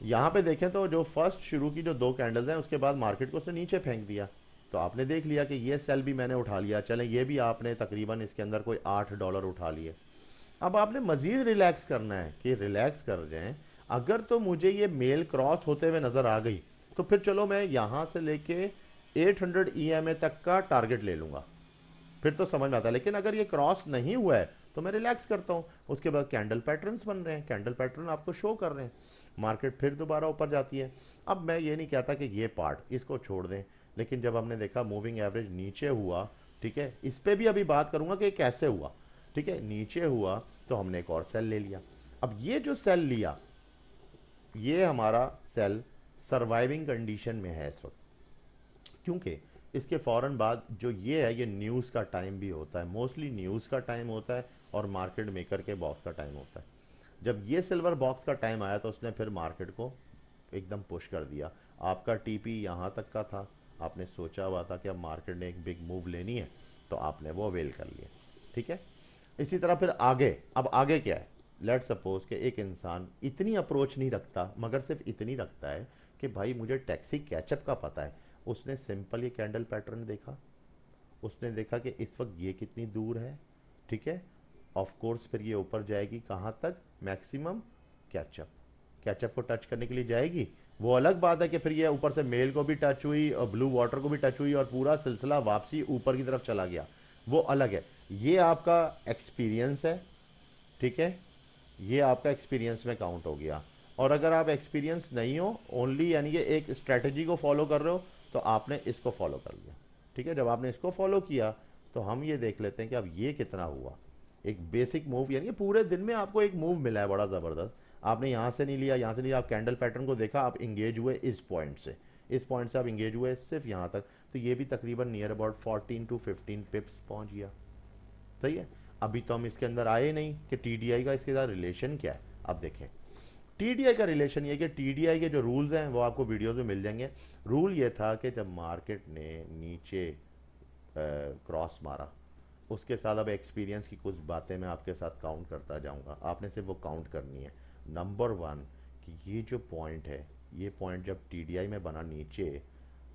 यहाँ पे देखें तो जो फर्स्ट शुरू की जो 2 कैंडल्स हैं उसके बाद मार्केट को उसने नीचे फेंक दिया, तो आपने देख लिया कि ये सेल भी मैंने उठा लिया, चलें ये भी आपने तकरीबन इसके अंदर कोई $8 उठा लिए। अब आपने मजीद रिलैक्स करना है कि रिलैक्स कर जाएं। अगर तो मुझे ये मेल क्रॉस होते हुए नज़र आ गई तो फिर चलो मैं यहाँ से लेके 800 EMA तक का टारगेट ले लूँगा, फिर तो समझ में आता है। लेकिन अगर ये क्रॉस नहीं हुआ है तो मैं रिलैक्स करता हूँ। उसके बाद कैंडल पैटर्न्स बन रहे हैं, कैंडल पैटर्न आपको शो कर रहे हैं, मार्केट फिर दोबारा ऊपर जाती है। अब मैं ये नहीं कहता कि ये पार्ट इसको छोड़ दें, लेकिन जब हमने देखा मूविंग एवरेज नीचे हुआ, ठीक है, इस पे भी अभी बात करूंगा कि कैसे हुआ, ठीक है, नीचे हुआ तो हमने एक और सेल ले लिया। अब ये जो सेल लिया, ये हमारा सेल सर्वाइविंग कंडीशन में है इस वक्त, क्योंकि इसके फौरन बाद जो ये है, ये न्यूज़ का टाइम भी होता है, मोस्टली न्यूज़ का टाइम होता है और मार्केट मेकर के बॉक्स का टाइम होता है। जब ये सिल्वर बॉक्स का टाइम आया तो उसने फिर मार्केट को एकदम पुश कर दिया। आपका टीपी यहाँ तक का था, आपने सोचा हुआ था कि अब मार्केट ने एक बिग मूव लेनी है, तो आपने वो अवेल कर लिया, ठीक है। इसी तरह फिर आगे, अब आगे क्या है, लेट सपोज कि एक इंसान इतनी अप्रोच नहीं रखता, मगर सिर्फ इतनी रखता है कि भाई मुझे टैक्सी कैचअप का पता है। उसने सिंपल ये कैंडल पैटर्न देखा, उसने देखा कि इस वक्त ये कितनी दूर है, ठीक है, ऑफ कोर्स फिर ये ऊपर जाएगी कहाँ तक, मैक्सिमम कैचअप, कैचअप को टच करने के लिए जाएगी। वो अलग बात है कि फिर ये ऊपर से मेल को भी टच हुई और ब्लू वाटर को भी टच हुई और पूरा सिलसिला वापसी ऊपर की तरफ चला गया, वो अलग है। ये आपका एक्सपीरियंस है, ठीक है, ये आपका एक्सपीरियंस में काउंट हो गया। और अगर आप एक्सपीरियंस नहीं हो, ओनली यानी कि एक स्ट्रेटजी को फॉलो कर रहे हो, तो आपने इसको फॉलो कर लिया, ठीक है। जब आपने इसको फॉलो किया तो हम ये देख लेते हैं कि अब ये कितना हुआ। एक बेसिक मूव, यानी कि पूरे दिन में आपको एक मूव मिला है बड़ा ज़बरदस्त, आपने यहाँ से नहीं लिया, यहाँ से नहीं लिया, आप कैंडल पैटर्न को देखा, आप इंगेज हुए इस पॉइंट से, इस पॉइंट से आप इंगेज हुए सिर्फ यहाँ तक, तो ये भी तकरीबन नियर अबाउट 14 to 15 पिप्स पहुँच गया, सही है। अभी तो हम इसके अंदर आए नहीं कि टीडीआई का इसके साथ रिलेशन क्या है। अब देखें टीडीआई का रिलेशन ये कि टीडीआई के जो रूल्स हैं वो आपको वीडियोस में मिल जाएंगे। रूल ये था कि जब मार्केट ने नीचे क्रॉस मारा, उसके साथ अब एक्सपीरियंस की कुछ बातें मैं आपके साथ काउंट करता जाऊंगा, आपने सिर्फ वो काउंट करनी है। नंबर वन, कि ये जो पॉइंट है, ये पॉइंट जब टीडीआई में बना नीचे,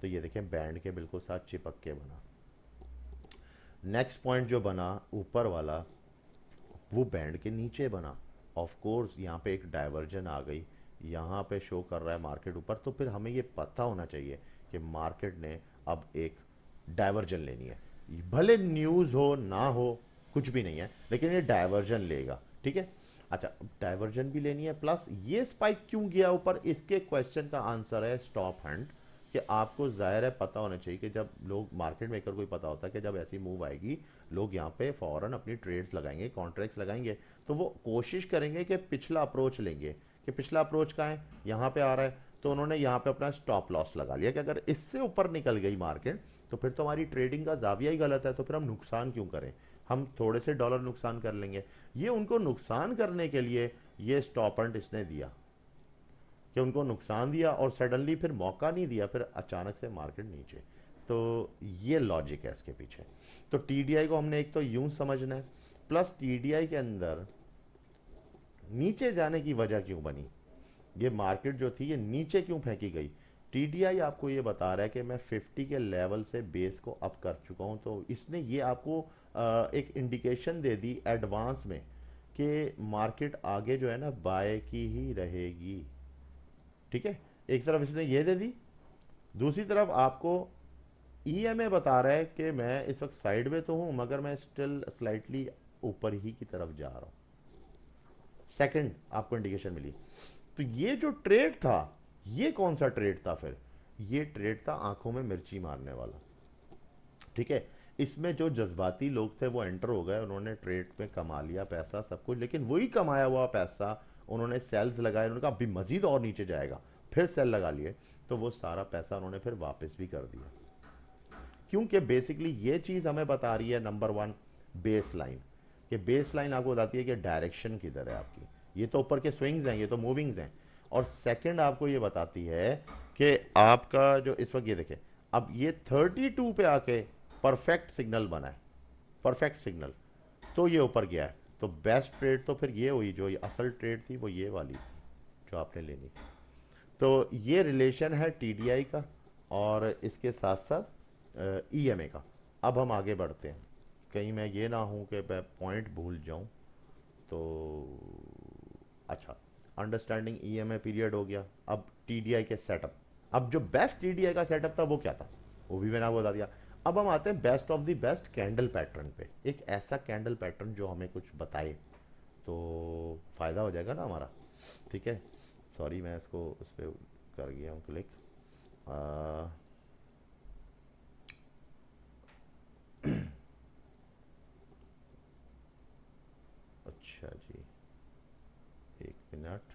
तो ये देखें बैंड के बिल्कुल साथ चिपक के बना। नेक्स्ट पॉइंट जो बना ऊपर वाला, वो बैंड के नीचे बना। ऑफ कोर्स यहाँ पे एक डाइवर्जन आ गई, यहाँ पे शो कर रहा है मार्केट ऊपर, तो फिर हमें ये पता होना चाहिए कि मार्केट ने अब एक डाइवर्जन लेनी है, भले न्यूज़ हो ना हो, कुछ भी नहीं है, लेकिन ये डाइवर्जन लेगा, ठीक है। अच्छा, डाइवर्जन भी लेनी है, प्लस ये स्पाइक क्यों गया ऊपर, इसके क्वेश्चन का आंसर है स्टॉप हैंड। कि आपको जाहिर है पता होना चाहिए कि जब लोग, मार्केट मेकर को ही पता होता है कि जब ऐसी मूव आएगी, लोग यहाँ पे फौरन अपनी ट्रेड्स लगाएंगे, कॉन्ट्रैक्ट्स लगाएंगे, तो वो कोशिश करेंगे कि पिछला अप्रोच लेंगे, कि पिछला अप्रोच कहाँ है, यहाँ पे आ रहा है, तो उन्होंने यहाँ पे अपना स्टॉप लॉस लगा लिया कि अगर इससे ऊपर निकल गई मार्केट तो फिर तो हमारी ट्रेडिंग का जाविया ही गलत है, तो फिर हम नुकसान क्यों करें, हम थोड़े से डॉलर नुकसान कर लेंगे। ये उनको नुकसान करने के लिए ये स्टॉप एंड इसने दिया, कि उनको नुकसान दिया और सडनली फिर मौका नहीं दिया, फिर अचानक से मार्केट नीचे। तो ये लॉजिक है इसके पीछे। तो टीडीआई को हमने एक तो यूं समझना है, प्लस टीडीआई के अंदर नीचे जाने की वजह क्यों बनी, ये मार्केट जो थी ये नीचे क्यों फेंकी गई। टीडीआई आपको ये बता रहा है कि मैं 50 के लेवल से बेस को अप कर चुका हूं, तो इसने ये आपको एक इंडिकेशन दे दी एडवांस में कि मार्केट आगे जो है ना बाय की ही रहेगी, ठीक है। एक तरफ इसने ये दे दी, दूसरी तरफ आपको ईएमए बता रहा है कि मैं इस वक्त साइड में तो हूं, मगर मैं स्टिल स्लाइटली ऊपर ही की तरफ जा रहा हूं। सेकंड आपको इंडिकेशन मिली। तो ये जो ट्रेड था, ये कौन सा ट्रेड था फिर, ये ट्रेड था आंखों में मिर्ची मारने वाला, ठीक है। इसमें जो जज्बाती लोग थे वो एंटर हो गए, उन्होंने ट्रेड में कमा लिया पैसा सब कुछ, लेकिन वही कमाया हुआ पैसा उन्होंने सेल्स लगाए, उन्होंने कहा अभी मजीद और नीचे जाएगा, फिर सेल लगा लिए, तो वो सारा पैसा उन्होंने फिर वापस भी कर दिया। क्योंकि बेसिकली ये चीज़ हमें बता रही है नंबर वन, बेस लाइन, कि बेस लाइन आपको बताती है कि डायरेक्शन किधर है आपकी, ये तो ऊपर के स्विंग्स हैं, ये तो मूविंग्स हैं। और सेकंड आपको ये बताती है कि आपका जो इस वक्त ये देखें, अब ये 32 पे आके परफेक्ट सिग्नल बना है, परफेक्ट सिग्नल, तो ये ऊपर गया है। तो बेस्ट ट्रेड तो फिर ये हुई, जो ये असल ट्रेड थी वो ये वाली थी जो आपने लेनी थी। तो ये रिलेशन है टीडीआई का और इसके साथ साथ ईएमए का। अब हम आगे बढ़ते हैं, कहीं मैं ये ना हूं कि मैं पॉइंट भूल जाऊं। तो अच्छा, अंडरस्टैंडिंग ईएमए पीरियड हो गया। अब टीडीआई के सेटअप, अब जो बेस्ट टीडीआई का सेटअप था वो क्या था, वो भी मैंने आपको बता दिया। अब हम आते हैं best of the best candle pattern पे, एक ऐसा कैंडल पैटर्न जो हमें कुछ बताए तो फ़ायदा हो जाएगा ना हमारा। ठीक है, सॉरी मैं इसको उस पर कर गया हूँ क्लिक। अच्छा जी, एक मिनट,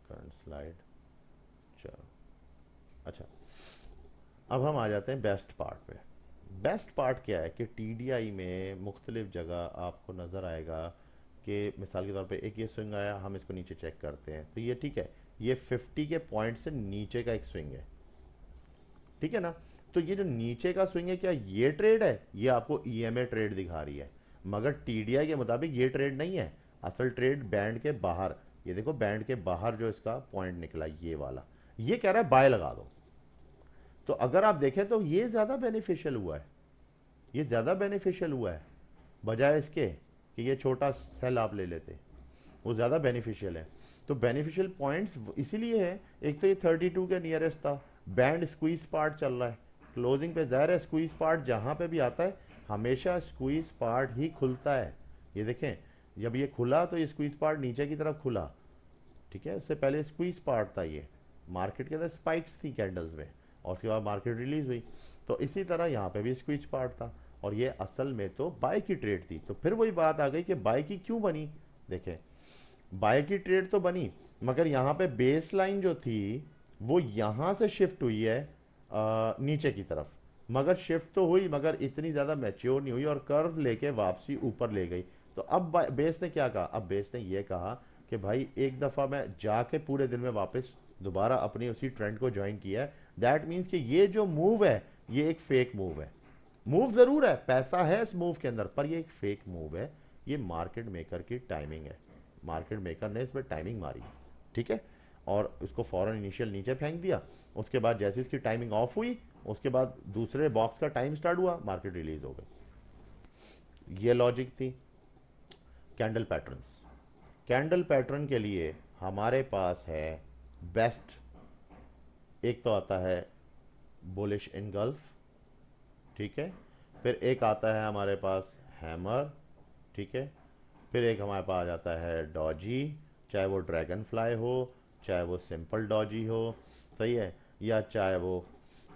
करंट स्लाइड, चलो। अच्छा, अब हम आ जाते हैं बेस्ट पार्ट पे। बेस्ट पार्ट क्या है कि टीडीआई में मुख्तलिफ जगह आपको नज़र आएगा कि मिसाल के तौर पे एक ये स्विंग आया, हम इसको नीचे चेक करते हैं तो ये ठीक है, ये 50 के पॉइंट से नीचे का एक स्विंग है, ठीक है ना। तो ये जो नीचे का स्विंग है, क्या ये ट्रेड है? ये आपको ईएमए ट्रेड दिखा रही है, मगर टीडीआई के मुताबिक ये ट्रेड नहीं है। असल ट्रेड बैंड के बाहर, ये देखो बैंड के बाहर जो इसका पॉइंट निकला ये वाला, ये कह रहा है बाय लगा दो। तो अगर आप देखें तो ये ज़्यादा बेनिफिशियल हुआ है, ये ज़्यादा बेनिफिशियल हुआ है बजाय इसके कि ये छोटा सेल आप ले लेते, वो ज़्यादा बेनिफिशियल है। तो बेनिफिशियल पॉइंट्स इसीलिए है, एक तो ये 32 के नियरेस्ट था, बैंड स्क्वीज पार्ट चल रहा है, क्लोजिंग पे ज़ाहिर है स्क्वीज पार्ट जहाँ पे भी आता है हमेशा स्क्वीज पार्ट ही खुलता है। ये देखें, जब ये खुला तो ये स्क्वीज पार्ट नीचे की तरफ खुला, ठीक है, उससे पहले स्क्वीज पार्ट था, ये मार्केट के अंदर स्पाइक्स थी कैंडल्स में और उसके बाद मार्केट रिलीज हुई। तो इसी तरह यहाँ पे भी स्क्वीज पार्ट था और ये असल में तो बाय की ट्रेड थी। तो फिर वही बात आ गई कि बाय की क्यों बनी। देखें, बाय की ट्रेड तो बनी, मगर यहाँ पे बेस लाइन जो थी वो यहाँ से शिफ्ट हुई है नीचे की तरफ, मगर शिफ्ट तो हुई मगर इतनी ज़्यादा मैच्योर नहीं हुई और कर्व लेके वापसी ऊपर ले गई। तो अब बेस ने क्या कहा, अब बेस ने ये कहा कि भाई एक दफ़ा मैं जाके पूरे दिन में वापस दोबारा अपनी उसी ट्रेंड को ज्वाइन किया है। दैट मीन्स कि ये जो मूव है ये एक फेक मूव है। मूव ज़रूर है, पैसा है इस मूव के अंदर, पर ये एक फेक मूव है। ये मार्केट मेकर की टाइमिंग है, मार्केट मेकर ने इस पर टाइमिंग मारी, ठीक है, और उसको फौरन इनिशियल नीचे फेंक दिया। उसके बाद जैसे इसकी टाइमिंग ऑफ हुई उसके बाद दूसरे बॉक्स का टाइम स्टार्ट हुआ, मार्केट रिलीज हो गई। ये लॉजिक थी कैंडल पैटर्न्स। कैंडल पैटर्न के लिए हमारे पास है बेस्ट, एक तो आता है बुलिश इनगल्फ, ठीक है, फिर एक आता है हमारे पास हैमर, ठीक है, फिर एक हमारे पास आ जाता है डॉजी, चाहे वो ड्रैगन फ्लाई हो, चाहे वो सिंपल डॉजी हो, सही है, या चाहे वो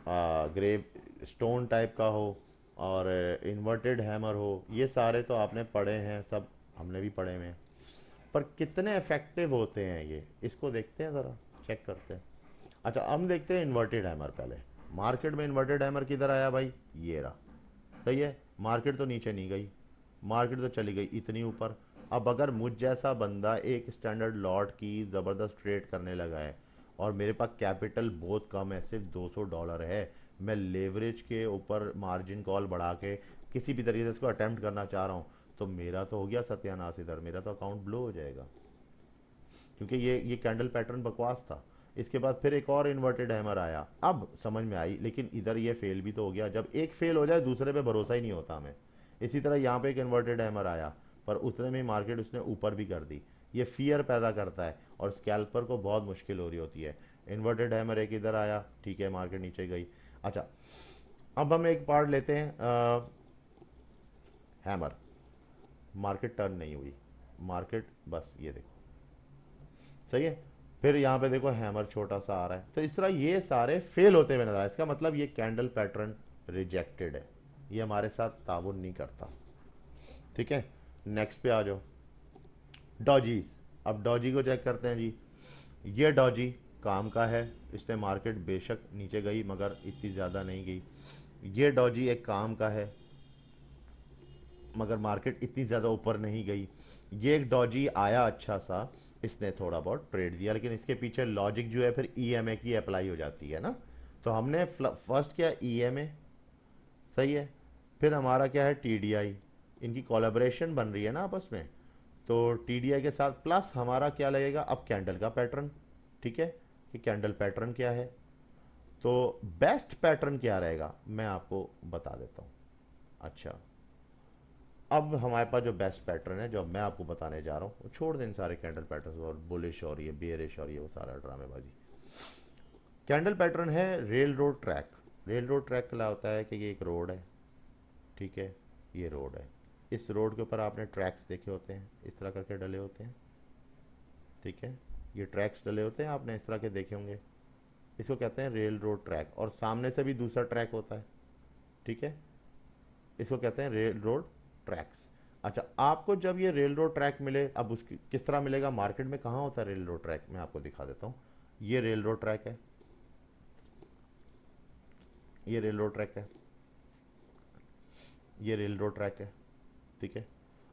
ग्रेव स्टोन टाइप का हो और इन्वर्टेड हैमर हो। ये सारे तो आपने पढ़े हैं, सब हमने भी पढ़े हुए हैं, पर कितने इफेक्टिव होते हैं ये, इसको देखते हैं ज़रा, चेक करते हैं। अच्छा, हम देखते हैं इन्वर्टेड हैमर पहले। मार्केट में इन्वर्टेड हैमर किधर आया भाई, ये रहा, सही है। मार्केट तो नीचे नहीं गई, मार्केट तो चली गई इतनी ऊपर। अब अगर मुझ जैसा बंदा एक स्टैंडर्ड लॉट की ज़बरदस्त ट्रेड करने लगा है और मेरे पास कैपिटल बहुत कम है, सिर्फ $200 है, मैं लेवरेज के ऊपर मार्जिन कॉल बढ़ा के किसी भी तरीके से इसको अटेम्प्ट करना चाह रहा हूँ, तो मेरा तो हो गया सत्यानाश, इधर मेरा तो अकाउंट ब्लो हो जाएगा, क्योंकि ये कैंडल पैटर्न बकवास था। इसके बाद फिर एक और इन्वर्टेड हैमर आया, अब समझ में आई, लेकिन इधर ये फेल भी तो हो गया। जब एक फेल हो जाए दूसरे पे भरोसा ही नहीं होता हमें। इसी तरह यहाँ पे एक इन्वर्टेड हैमर आया, पर उतने में मार्केट उसने ऊपर भी कर दी। ये फियर पैदा करता है और स्कैल्पर को बहुत मुश्किल हो रही होती है। इन्वर्टेड हैमर एक इधर आया, ठीक है, मार्केट नीचे गई। अच्छा, अब हम एक पार्ट लेते हैं हैमर, मार्केट टर्न नहीं हुई, मार्केट बस ये देखो, सही है। फिर यहाँ पे देखो हैमर छोटा सा आ रहा है, तो इस तरह ये सारे फेल होते हुए नजर आए। इसका मतलब ये कैंडल पैटर्न रिजेक्टेड है, ये हमारे साथ ताबुन नहीं करता, ठीक है। नेक्स्ट पे आ जाओ, डॉजीज। अब डॉजी को चेक करते हैं जी। ये डॉजी काम का है, इसने मार्केट बेशक नीचे गई मगर इतनी ज़्यादा नहीं गई। ये डॉजी एक काम का है मगर मार्केट इतनी ज़्यादा ऊपर नहीं गई। ये एक डॉजी आया अच्छा सा, इसने थोड़ा बहुत ट्रेड दिया, लेकिन इसके पीछे लॉजिक जो है फिर ईएमए की अप्लाई हो जाती है ना। तो हमने फर्स्ट क्या, ईएमए, सही है, फिर हमारा क्या है टीडीआई, इनकी कोलैबोरेशन बन रही है ना आपस में, तो टीडीआई के साथ प्लस हमारा क्या लगेगा अब कैंडल का पैटर्न, ठीक है, कि कैंडल पैटर्न क्या है। तो बेस्ट पैटर्न क्या रहेगा मैं आपको बता देता हूँ। अच्छा, अब हमारे पास जो बेस्ट पैटर्न है जो मैं आपको बताने जा रहा हूँ, वो छोड़ दें सारे कैंडल पैटर्न और बुलिश और ये बेयरिश और ये वो सारा ड्रामेबाजी। कैंडल पैटर्न है rail road track, rail road track क्या होता है कि ये एक रोड है, ठीक है, ये रोड है, इस रोड के ऊपर आपने ट्रैक्स देखे होते हैं, इस तरह करके डले होते हैं, ठीक है, ये ट्रैक्स डले होते हैं, आपने इस तरह के देखे होंगे, इसको कहते हैं रेल रोड ट्रैक। और सामने से भी दूसरा ट्रैक होता है, ठीक है, इसको कहते हैं रेल रोड ट्रैक्स। अच्छा, आपको जब ये रेल रोड ट्रैक मिले, अब उसकी किस तरह मिलेगा, मार्केट में कहाँ होता है रेल रोड ट्रैक, मैं आपको दिखा देता हूँ। ये रेल रोड ट्रैक है, ये रेल रोड ट्रैक है, ये रेल रोड ट्रैक है, ठीक है।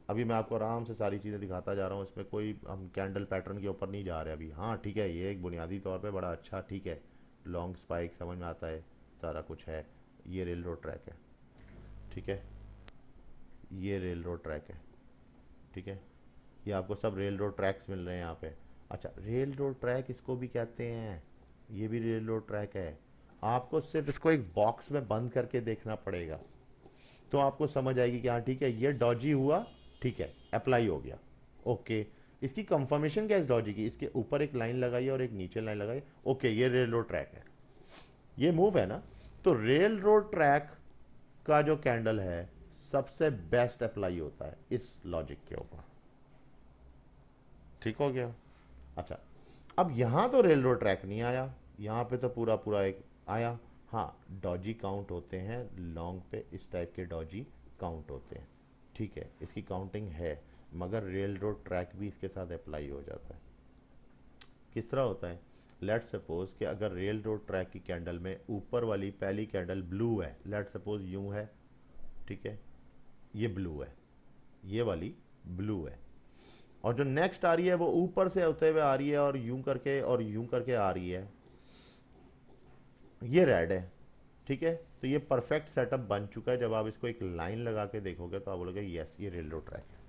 अभी मैं आपको आराम से सारी चीज़ें दिखाता जा रहा हूँ, इसमें कोई हम कैंडल पैटर्न के ऊपर नहीं जा रहे अभी। हाँ ठीक है, ये एक बुनियादी तौर पे बड़ा अच्छा, ठीक है, लॉन्ग स्पाइक समझ में आता है, सारा कुछ है। ये रेल रोड ट्रैक है, ठीक है, ये रेल रोड ट्रैक है, ठीक है, ये आपको सब रेल रोड ट्रैक्स मिल रहे हैं यहाँ पे। अच्छा, रेल रोड ट्रैक इसको भी कहते हैं, ये भी रेल रोड ट्रैक है। आपको सिर्फ इसको एक बॉक्स में बंद करके देखना पड़ेगा, तो आपको समझ आएगी कि हाँ ठीक है, ये डॉजी हुआ, ठीक है, अप्लाई हो गया, ओके। इसकी कंफर्मेशन क्या है इस डॉजी की, इसके ऊपर एक लाइन लगाई और एक नीचे लाइन लगाई, ओके, ये रेल रोड ट्रैक है, ये मूव है ना। तो रेल रोड ट्रैक का जो कैंडल है सबसे बेस्ट अप्लाई होता है इस लॉजिक के ऊपर, ठीक हो गया। अच्छा, अब यहां तो रेल रोड ट्रैक नहीं आया, यहां पे तो पूरा पूरा एक आया। हाँ, डॉजी काउंट होते हैं लॉन्ग पे, इस टाइप के डॉजी काउंट होते हैं, ठीक है, इसकी काउंटिंग है, मगर रेल रोड ट्रैक भी इसके साथ अप्लाई हो जाता है। किस तरह होता है, लेट सपोज कि अगर रेल रोड ट्रैक की कैंडल में ऊपर वाली पहली कैंडल ब्लू है, लेट सपोज यूं है, ठीक है, ये ब्लू है, ये वाली ब्लू है, और जो नेक्स्ट आ रही है वो ऊपर से होते हुए आ रही है और यूं करके आ रही है, ये रेड है, ठीक है। तो ये परफेक्ट सेटअप बन चुका है, जब आप इसको एक लाइन लगा के देखोगे तो आप बोलोगे यस, ये रेल रोड ट्रैक है,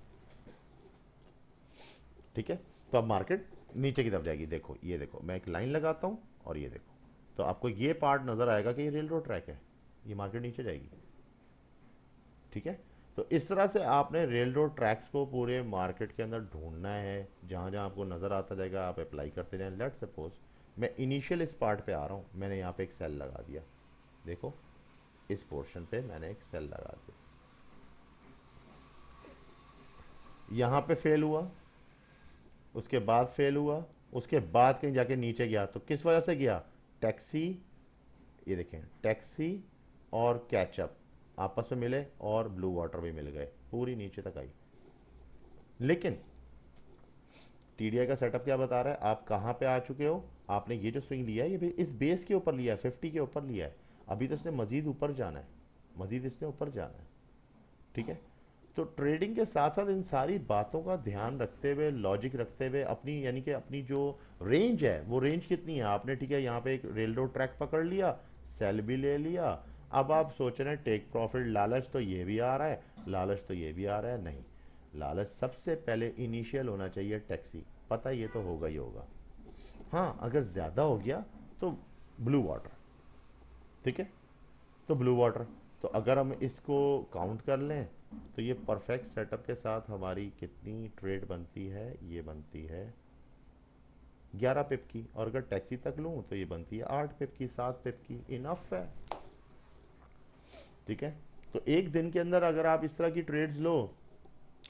ठीक है। तो अब मार्केट नीचे की तरफ जाएगी, देखो ये देखो, मैं एक लाइन लगाता हूं और ये देखो, तो आपको ये पार्ट नजर आएगा कि ये रेल रोड ट्रैक है, ये मार्केट नीचे जाएगी, ठीक है। तो इस तरह से आपने रेल रोड ट्रैक्स को पूरे मार्केट के अंदर ढूंढना है, जहां जहां आपको नजर आता जाएगा आप अप्लाई करते जाएं। लेट सपोज मैं इनिशियल इस पार्ट पे आ रहा हूं, मैंने यहाँ पे एक सेल लगा दिया, देखो इस पोर्शन पे मैंने एक सेल लगा दिया, यहाँ पे फेल हुआ, उसके बाद फेल हुआ, उसके बाद कहीं जाके नीचे गया, तो किस वजह से गया, टैक्सी, ये देखें टैक्सी और कैचअप आपस में मिले और ब्लू वाटर भी मिल गए, पूरी नीचे तक आई। लेकिन टीडीआई का सेटअप क्या बता रहा है, आप कहां पे आ चुके हो, आपने ये जो स्विंग लिया है ये भी इस बेस के ऊपर लिया है, 50 के ऊपर लिया है, अभी तो इसने मजीद ऊपर जाना है, मजीद इसने ऊपर जाना है, ठीक है। तो ट्रेडिंग के साथ साथ इन सारी बातों का ध्यान रखते हुए, लॉजिक रखते हुए, अपनी यानी कि अपनी जो रेंज है वो रेंज कितनी है आपने, ठीक है, यहाँ पे एक रेल रोड ट्रैक पकड़ लिया, सेल भी ले लिया, अब आप सोच रहे हैं टेक प्रॉफिट, लालच तो ये भी आ रहा है, लालच तो ये भी आ रहा है, नहीं, लालच सबसे पहले इनिशियल होना चाहिए टैक्सी, पता ये तो होगा ही होगा। हाँ, अगर ज़्यादा हो गया तो ब्लू वाटर, ठीक है, तो ब्लू वाटर, तो अगर हम इसको काउंट कर लें तो ये परफेक्ट सेटअप के साथ हमारी कितनी ट्रेड बनती है, ये बनती है 11 पिप की, और अगर टैक्सी तक लूँ तो ये बनती है 8 पिप की, 7 पिप की, इनफ है, ठीक है। तो एक दिन के अंदर अगर आप इस तरह की ट्रेड्स लो,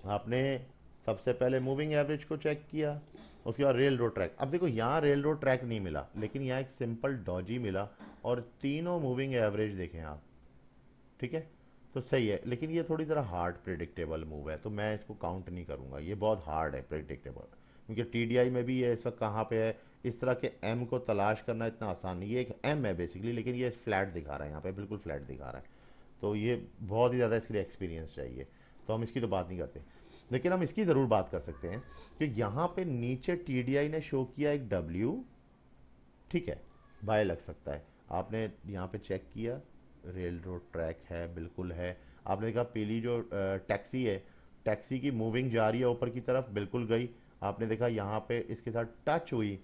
आपने सबसे पहले मूविंग एवरेज को चेक किया, उसके बाद रेल रोड ट्रैक, अब देखो यहाँ रेल रोड ट्रैक नहीं मिला, लेकिन यहाँ एक सिंपल डॉजी मिला, और तीनों मूविंग एवरेज देखें आप, ठीक है, तो सही है। लेकिन ये थोड़ी ज़रा हार्ड प्रिडिक्टेबल मूव है, तो मैं इसको काउंट नहीं करूँगा, ये बहुत हार्ड है प्रिडिक्टेबल, क्योंकि टीडीआई में भी ये इस वक्त कहाँ पे है, इस तरह के एम को तलाश करना इतना आसान नहीं, ये एक एम है बेसिकली, लेकिन ये फ्लैट दिखा रहा है, यहाँ पे बिल्कुल फ्लैट दिखा रहा है, तो ये बहुत ही ज़्यादा इसके लिए एक्सपीरियंस चाहिए, तो हम इसकी तो बात नहीं करते। लेकिन हम इसकी ज़रूर बात कर सकते हैं कि यहाँ पे नीचे टीडीआई ने शो किया एक डब्ल्यू, ठीक है, बाय लग सकता है, आपने यहाँ पे चेक किया, रेल रोड ट्रैक है, बिल्कुल है, आपने देखा पीली जो टैक्सी है, टैक्सी की मूविंग जा रही है ऊपर की तरफ, बिल्कुल गई, आपने देखा यहाँ पे इसके साथ टच हुई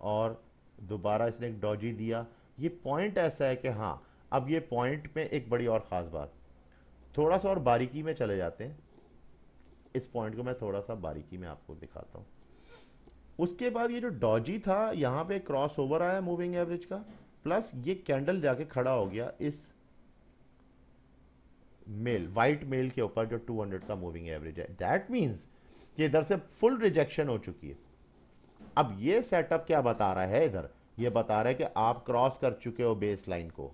और दोबारा इसने एक डॉजी दिया। ये पॉइंट ऐसा है कि हाँ, अब ये पॉइंट में एक बड़ी और ख़ास बात, थोड़ा सा और बारीकी में चले जाते हैं, इस पॉइंट को मैं थोड़ा सा बारीकी में आपको दिखाता हूँ। उसके बाद ये जो डॉजी था, यहाँ पे क्रॉस ओवर आया मूविंग एवरेज का, प्लस ये कैंडल जाके खड़ा हो गया इस मेल, वाइट मेल के ऊपर जो 200 का मूविंग एवरेज है। दैट मीन्स कि इधर से फुल रिजेक्शन हो चुकी है। अब ये सेटअप क्या बता रहा है इधर, ये बता रहा है कि आप क्रॉस कर चुके हो बेस लाइन को,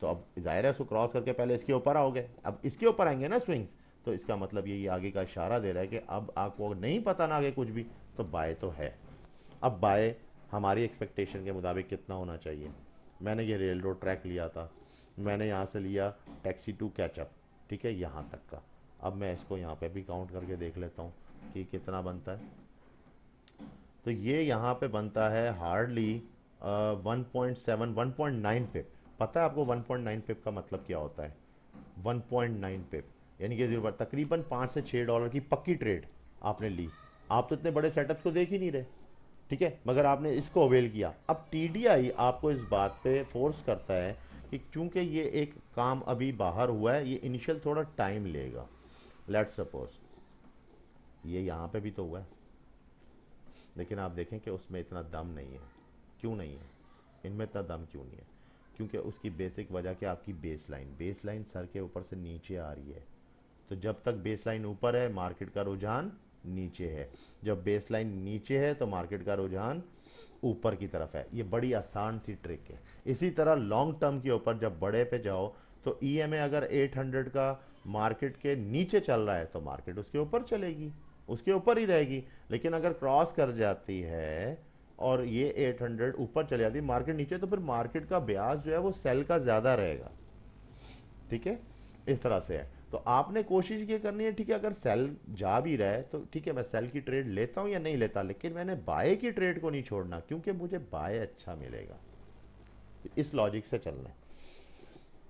तो अब जाहिर है उसको क्रॉस करके पहले इसके ऊपर आओगे, अब इसके ऊपर आएंगे ना स्विंग्स, तो इसका मतलब ये आगे का इशारा दे रहा है कि अब आपको नहीं पता ना आगे कुछ भी, तो बाय तो है। अब बाय हमारी एक्सपेक्टेशन के मुताबिक कितना होना चाहिए। मैंने ये रेल रोड ट्रैक लिया था, मैंने यहाँ से लिया टैक्सी टू कैचअप, ठीक है, यहाँ तक का। अब मैं इसको यहाँ पे भी काउंट करके देख लेता हूँ कि कितना बनता है। तो ये यहाँ पे बनता है हार्डली 1.7 1.9 पिप। पता है आपको 1.9 पिप का मतलब क्या होता है? 1.9 पिप यानी कि तकरीबन $5 से $6 की पक्की ट्रेड आपने ली। आप तो इतने बड़े सेटअप्स को देख ही नहीं रहे, ठीक है, मगर आपने इसको अवेल किया। अब टीडीआई आपको इस बात पे फोर्स करता है कि चूंकि ये एक काम अभी बाहर हुआ है, ये इनिशियल थोड़ा टाइम लेगा। लेट्स सपोज ये यहाँ पे भी तो हुआ है, लेकिन आप देखें कि उसमें इतना दम नहीं है। क्यों नहीं है? इनमें इतना दम क्यों नहीं है? क्योंकि उसकी बेसिक वजह क्या, आपकी बेस लाइन सर के ऊपर से नीचे आ रही है। तो जब तक बेस लाइन ऊपर है मार्केट का रुझान नीचे है, जब बेस लाइन नीचे है तो मार्केट का रुझान ऊपर की तरफ है। ये बड़ी आसान सी ट्रिक है। इसी तरह लॉन्ग टर्म के ऊपर जब बड़े पे जाओ तो ईएमए अगर 800 का मार्केट के नीचे चल रहा है तो मार्केट उसके ऊपर चलेगी, उसके ऊपर ही रहेगी। लेकिन अगर क्रॉस कर जाती है और ये 800 ऊपर चले जाती है, मार्केट नीचे, तो फिर मार्केट का ब्याज जो है वो सेल का ज़्यादा रहेगा, ठीक है, इस तरह से है। तो आपने कोशिश ये करनी है, ठीक है, अगर सेल जा भी रहा है तो ठीक है, मैं सेल की ट्रेड लेता हूँ या नहीं लेता, लेकिन मैंने बाय की ट्रेड को नहीं छोड़ना, क्योंकि मुझे बाय अच्छा मिलेगा। तो इस लॉजिक से चलना है।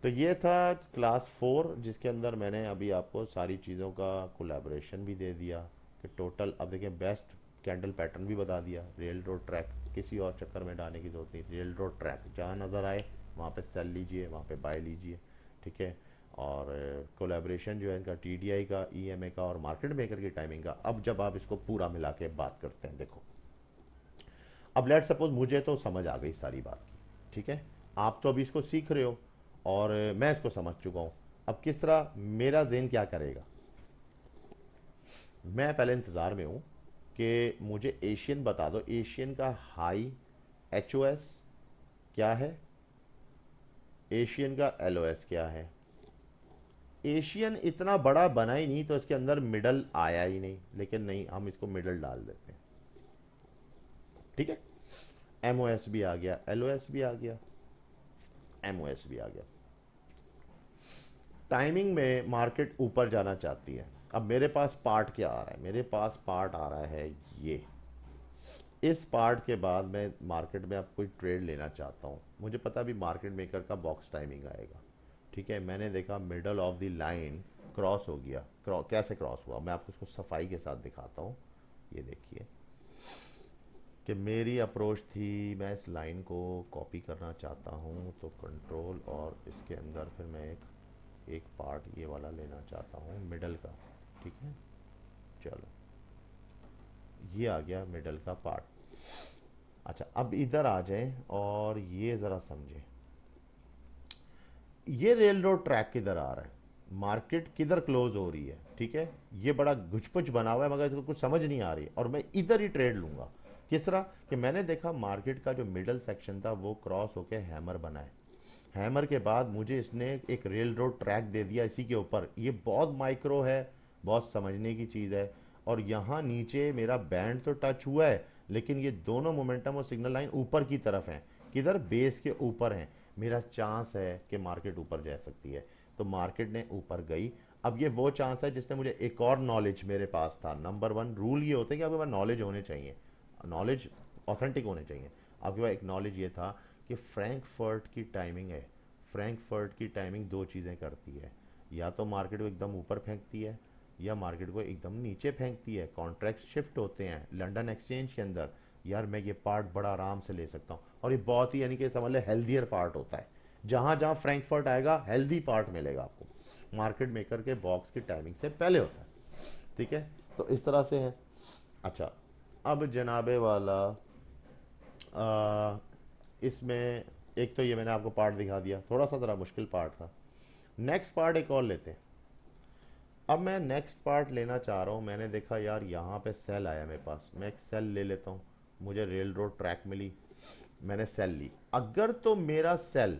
तो ये था क्लास 4, जिसके अंदर मैंने अभी आपको सारी चीज़ों का कोलैबोरेशन भी दे दिया कि टोटल, अब देखिए बेस्ट कैंडल पैटर्न भी बता दिया। रेल रोड ट्रैक किसी और चक्कर में डालने की जरूरत नहीं, रेल रोड ट्रैक जहाँ नज़र आए वहाँ पे सेल लीजिए, वहाँ पे बाय लीजिए, ठीक है। और कोलैबोरेशन जो है इनका टीडीआई का, ईएमए का और मार्केट मेकर की टाइमिंग का। अब जब आप इसको पूरा मिला के बात करते हैं, देखो अब लेट सपोज मुझे तो समझ आ गई सारी बात की, ठीक है, आप तो अभी इसको सीख रहे हो और मैं इसको समझ चुका हूँ। अब किस तरह मेरा ज़हन क्या करेगा, मैं पहले इंतज़ार में हूँ कि मुझे एशियन बता दो, एशियन का हाई एचओएस क्या है, एशियन का एलओएस क्या है। एशियन इतना बड़ा बना ही नहीं तो इसके अंदर मिडल आया ही नहीं, लेकिन नहीं, हम इसको मिडल डाल देते हैं, ठीक है। एमओएस भी आ गया, एलओएस भी आ गया, एमओएस भी आ गया। टाइमिंग में मार्केट ऊपर जाना चाहती है। अब मेरे पास पार्ट क्या आ रहा है, मेरे पास पार्ट आ रहा है ये। इस पार्ट के बाद मैं मार्केट में अब कोई ट्रेड लेना चाहता हूँ, मुझे पता भी मार्केट मेकर का बॉक्स टाइमिंग आएगा, ठीक है। मैंने देखा middle of the line cross हो गया। कैसे क्रॉस हुआ, मैं आपको इसको सफाई के साथ दिखाता हूँ। ये देखिए कि मेरी अप्रोच थी, मैं इस लाइन को कॉपी करना चाहता हूँ, तो कंट्रोल और इसके अंदर फिर मैं एक पार्ट ये वाला लेना चाहता हूँ मिडल का, ठीक है। चलो ये आ गया मिडल का पार्ट। अच्छा अब इधर आ जाएं और ये ज़रा समझें, ये रेल रोड ट्रैक किधर आ रहा है, मार्केट किधर क्लोज हो रही है, ठीक है। ये बड़ा गुचपुच बना हुआ है मगर इसको कुछ समझ नहीं आ रही, और मैं इधर ही ट्रेड लूंगा। किस तरह कि मैंने देखा मार्केट का जो मिडल सेक्शन था वो क्रॉस होके हैमर बना है, हैमर के बाद मुझे इसने एक रेल रोड ट्रैक दे दिया इसी के ऊपर। ये बहुत माइक्रो है, बहुत समझने की चीज़ है। और यहाँ नीचे मेरा बैंड तो टच हुआ है, लेकिन ये दोनों मोमेंटम और सिग्नल लाइन ऊपर की तरफ हैं, किधर, बेस के ऊपर हैं। मेरा चांस है कि मार्केट ऊपर जा सकती है, तो मार्केट ने ऊपर गई। अब ये वो चांस है जिसने मुझे एक और नॉलेज मेरे पास था। नंबर 1 रूल ये होता है कि आपके पास नॉलेज होने चाहिए, नॉलेज ऑथेंटिक होने चाहिए। आपके पास एक नॉलेज ये था कि फ्रैंकफर्ट की टाइमिंग है, फ्रैंकफर्ट की टाइमिंग दो चीज़ें करती है, या तो मार्केट को एकदम ऊपर फेंकती है या मार्केट को एकदम नीचे फेंकती है। कॉन्ट्रैक्ट शिफ्ट होते हैं लंदन एक्सचेंज के अंदर। यार मैं ये पार्ट बड़ा आराम से ले सकता हूँ, और ये बहुत ही यानी कि समझ ले हेल्दियर पार्ट होता है। जहाँ जहाँ फ्रैंकफर्ट आएगा हेल्दी पार्ट मिलेगा आपको, मार्केट मेकर के बॉक्स की टाइमिंग से पहले होता है, ठीक है। तो इस तरह से है। अच्छा अब जनाबे वाला इसमें एक तो ये मैंने आपको पार्ट दिखा दिया, थोड़ा सा ज़रा मुश्किल पार्ट था। नेक्स्ट पार्ट एक और लेते हैं। अब मैं नेक्स्ट पार्ट लेना चाह रहा हूँ, मैंने देखा यार यहाँ पे सेल आया मेरे पास, मैं एक सेल ले लेता हूँ। मुझे रेल रोड ट्रैक मिली, मैंने सेल ली। अगर तो मेरा सेल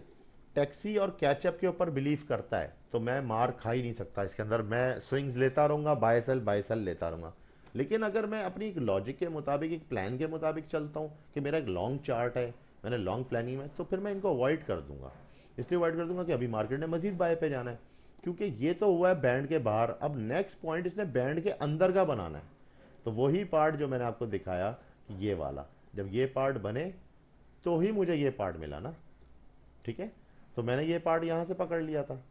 टैक्सी और कैचअप के ऊपर बिलीव करता है तो मैं मार खा ही नहीं सकता इसके अंदर, मैं स्विंग्स लेता रहूँगा, बाय सेल लेता रहूँगा। लेकिन अगर मैं अपनी एक लॉजिक के मुताबिक, एक प्लान के मुताबिक चलता हूँ कि मेरा एक लॉन्ग चार्ट है, मैंने लॉन्ग प्लानिंग में, तो फिर मैं इनको अवॉइड कर दूंगा। इसलिए अवॉइड कर दूंगा कि अभी मार्केट ने मजीद बाय पे जाना है, क्योंकि ये तो हुआ है बैंड के बाहर। अब नेक्स्ट पॉइंट इसने बैंड के अंदर का बनाना है। तो वही पार्ट जो मैंने आपको दिखाया, ये वाला, जब ये पार्ट बने तो ही मुझे ये पार्ट मिला ना। ठीक है, तो मैंने ये पार्ट यहाँ से पकड़ लिया था,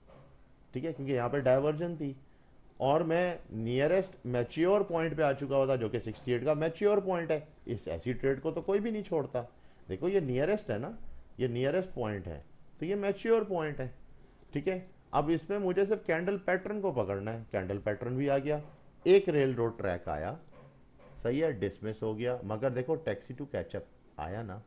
ठीक है, क्योंकि यहाँ पे डाइवर्जन थी और मैं नियरेस्ट मैच्योर पॉइंट पे आ चुका हुआ था, जो कि 68 का मैच्योर पॉइंट है। इस ऐसी ट्रेड को तो कोई भी नहीं छोड़ता। देखो ये नियरेस्ट है ना, ये नियरेस्ट पॉइंट है, तो ये मैच्योर पॉइंट है। ठीक है, अब इसमें मुझे सिर्फ कैंडल पैटर्न को पकड़ना है। कैंडल पैटर्न भी आ गया, एक रेल रोड ट्रैक आया, सही है, डिसमिस हो गया, मगर देखो टैक्सी टू कैचअप आया ना,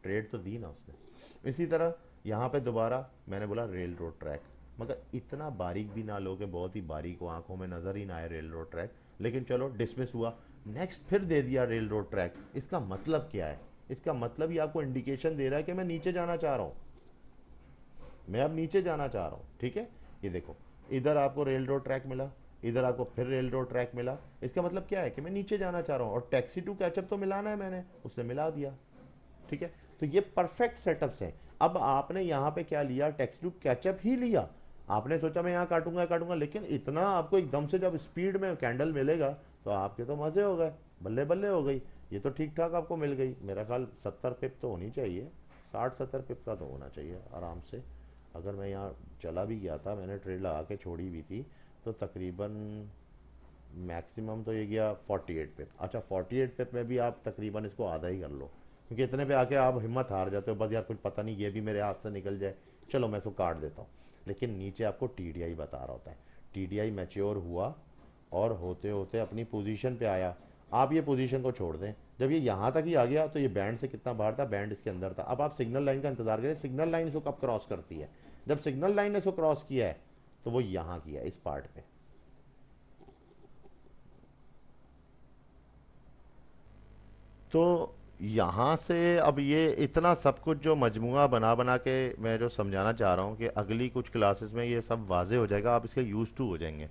ट्रेड तो दी ना उसने। इसी तरह यहाँ पे दोबारा मैंने बोला रेल रोड ट्रैक, मगर इतना बारीक भी ना लो कि बहुत ही बारीक हो, आंखों में नजर ही ना आए रेल रोड ट्रैक, लेकिन चलो डिसमिस हुआ। नेक्स्ट फिर दे दिया रेल रोड ट्रैक। इसका मतलब क्या है? इसका मतलब ये आपको इंडिकेशन दे रहा है कि मैं नीचे जाना चाह रहा हूँ, मैं अब नीचे जाना चाह रहा हूँ। ठीक है, ये देखो, इधर आपको रेल रोड ट्रैक मिला, इधर आपको फिर रेल रोड ट्रैक मिला। इसका मतलब क्या है कि मैं नीचे जाना चाह रहा हूँ, और टैक्सी टू कैचअप तो मिलाना है मैंने, उसने मिला दिया। ठीक है, तो ये परफेक्ट सेटअप्स हैं। अब आपने यहाँ पे क्या लिया, टैक्सी टू कैचअप ही लिया। आपने सोचा मैं यहाँ काटूंगा काटूंगा, लेकिन इतना आपको एकदम से जब स्पीड में कैंडल मिलेगा तो आपके तो मजे हो गए, बल्ले बल्ले हो गई। ये तो ठीक ठाक आपको मिल गई, मेरा ख्याल 70 पिप तो होनी चाहिए, 60-70 पिप का तो होना चाहिए आराम से। अगर मैं यहाँ चला भी गया था, मैंने ट्रेड लगा के छोड़ी भी थी, तो तकरीबन मैक्सिमम तो ये गया 48 पिप। अच्छा, 48 पिप में भी आप तकरीबन इसको आधा ही कर लो, क्योंकि इतने पे आके आप हिम्मत हार जाते हो, बस यार कुछ पता नहीं, ये भी मेरे हाथ से निकल जाए, चलो मैं इसको काट देता हूँ। लेकिन नीचे आपको टीडीआई बता रहा होता है, टीडीआई मैच्योर हुआ और होते होते अपनी पोजीशन पे आया। आप ये पोजीशन को छोड़ दें, जब ये यहाँ तक ही आ गया तो ये बैंड से कितना बाहर था, बैंड इसके अंदर था। अब आप सिग्नल लाइन का इंतजार करें, सिग्नल लाइन इसको कब क्रॉस करती है, जब सिग्नल लाइन ने इसको क्रॉस किया है तो वो यहाँ किया है, इस पार्ट पे। तो यहाँ से अब ये इतना सब कुछ जो मजमुआ बना बना के मैं जो समझाना चाह रहा हूँ कि अगली कुछ क्लासेस में ये सब वाजे हो जाएगा, आप इसके यूज टू हो जाएंगे।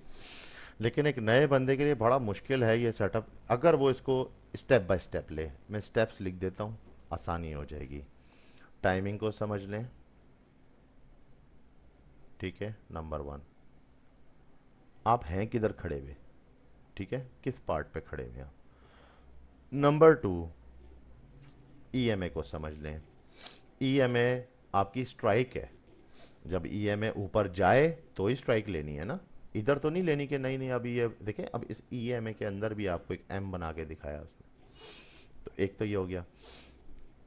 लेकिन एक नए बंदे के लिए बड़ा मुश्किल है ये सेटअप, अगर वो इसको स्टेप बाय स्टेप ले। मैं स्टेप्स लिख देता हूँ, आसानी हो जाएगी। टाइमिंग को समझ लें, ठीक है, नंबर 1, आप हैं किधर खड़े हुए, ठीक है, किस पार्ट पे खड़े हुए हैं। नंबर 2, ईएमए को समझ लें। ईएमए आपकी स्ट्राइक है, जब ईएमए ऊपर जाए तो ही स्ट्राइक लेनी है ना, इधर तो नहीं लेनी कि नहीं नहीं। अभी ये देखें, अब इस ईएमए के अंदर भी आपको एक एम बना के दिखाया उसने, तो एक तो ये हो गया।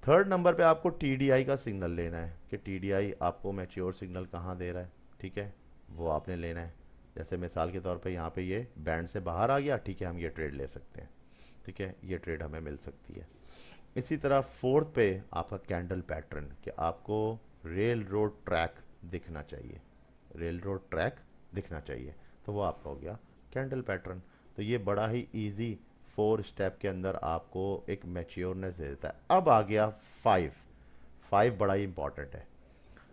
थर्ड नंबर पे आपको टीडीआई का सिग्नल लेना है कि टीडीआई आपको मैच्योर सिग्नल कहाँ दे रहा है, ठीक है, वो आपने लेना है। जैसे मिसाल के तौर पे यहाँ पे ये बैंड से बाहर आ गया, ठीक है, हम ये ट्रेड ले सकते हैं, ठीक है, ये ट्रेड हमें मिल सकती है। इसी तरह फोर्थ पे आपका कैंडल पैटर्न, कि आपको रेल रोड ट्रैक दिखना चाहिए, रेल रोड ट्रैक दिखना चाहिए, तो वो आपका हो गया कैंडल पैटर्न। तो ये बड़ा ही इजी 4 स्टेप के अंदर आपको एक मैच्योरनेस दे देता है। अब आ गया 5। 5 बड़ा ही इंपॉर्टेंट है।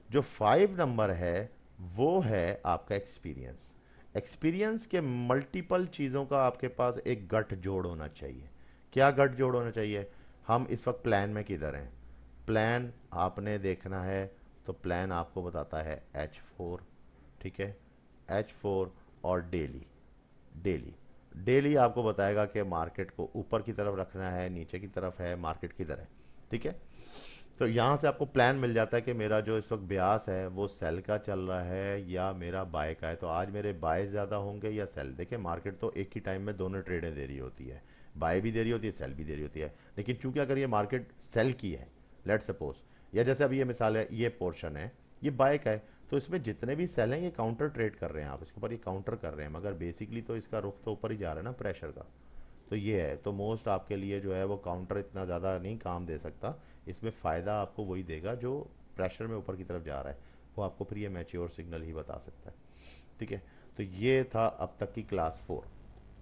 जो 5 नंबर है वो है आपका एक्सपीरियंस। एक्सपीरियंस के मल्टीपल चीज़ों का आपके पास एक गठ जोड़ होना चाहिए। क्या गठ जोड़ होना चाहिए? हम इस वक्त प्लान में किधर हैं? प्लान आपने देखना है तो प्लान आपको बताता है H4, ठीक है, H4। और डेली, डेली डेली आपको बताएगा कि मार्केट को ऊपर की तरफ रखना है, नीचे की तरफ है, मार्केट किधर है, ठीक है। तो यहाँ से आपको प्लान मिल जाता है कि मेरा जो इस वक्त ब्यास है वो सेल का चल रहा है या मेरा बाय का है। तो आज मेरे बाय ज़्यादा होंगे या सेल। देखिए मार्केट तो एक ही टाइम में दोनों ट्रेडें दे रही होती है, बाय भी दे रही होती है, सेल भी दे रही होती है। लेकिन चूंकि अगर ये मार्केट सेल की है, लेट सपोज, या जैसे अभी ये मिसाल है, ये पोर्शन है, ये बाय का है, तो इसमें जितने भी सेल हैं ये काउंटर ट्रेड कर रहे हैं, आप इसके ऊपर ये काउंटर कर रहे हैं, मगर बेसिकली तो इसका रुख तो ऊपर ही जा रहा है ना, प्रेशर का। तो ये है, तो मोस्ट आपके लिए जो है वो काउंटर इतना ज़्यादा नहीं काम दे सकता। इसमें फ़ायदा आपको वही देगा जो प्रेशर में ऊपर की तरफ जा रहा है, वो आपको फिर ये मैच्योर सिग्नल ही बता सकता है। ठीक है, तो ये था अब तक की क्लास 4।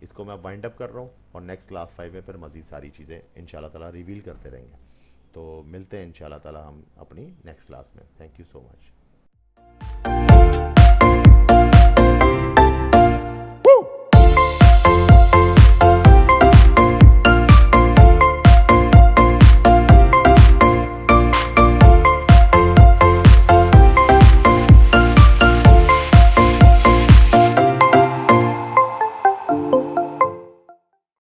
इसको मैं वाइंड अप कर रहा हूँ और नेक्स्ट क्लास 5 में फिर मज़ीद सारी चीज़ें इंशाल्लाह ताला रिवील करते रहेंगे। तो मिलते हैं इंशाल्लाह ताला हम अपनी नेक्स्ट क्लास में। Thank you so much.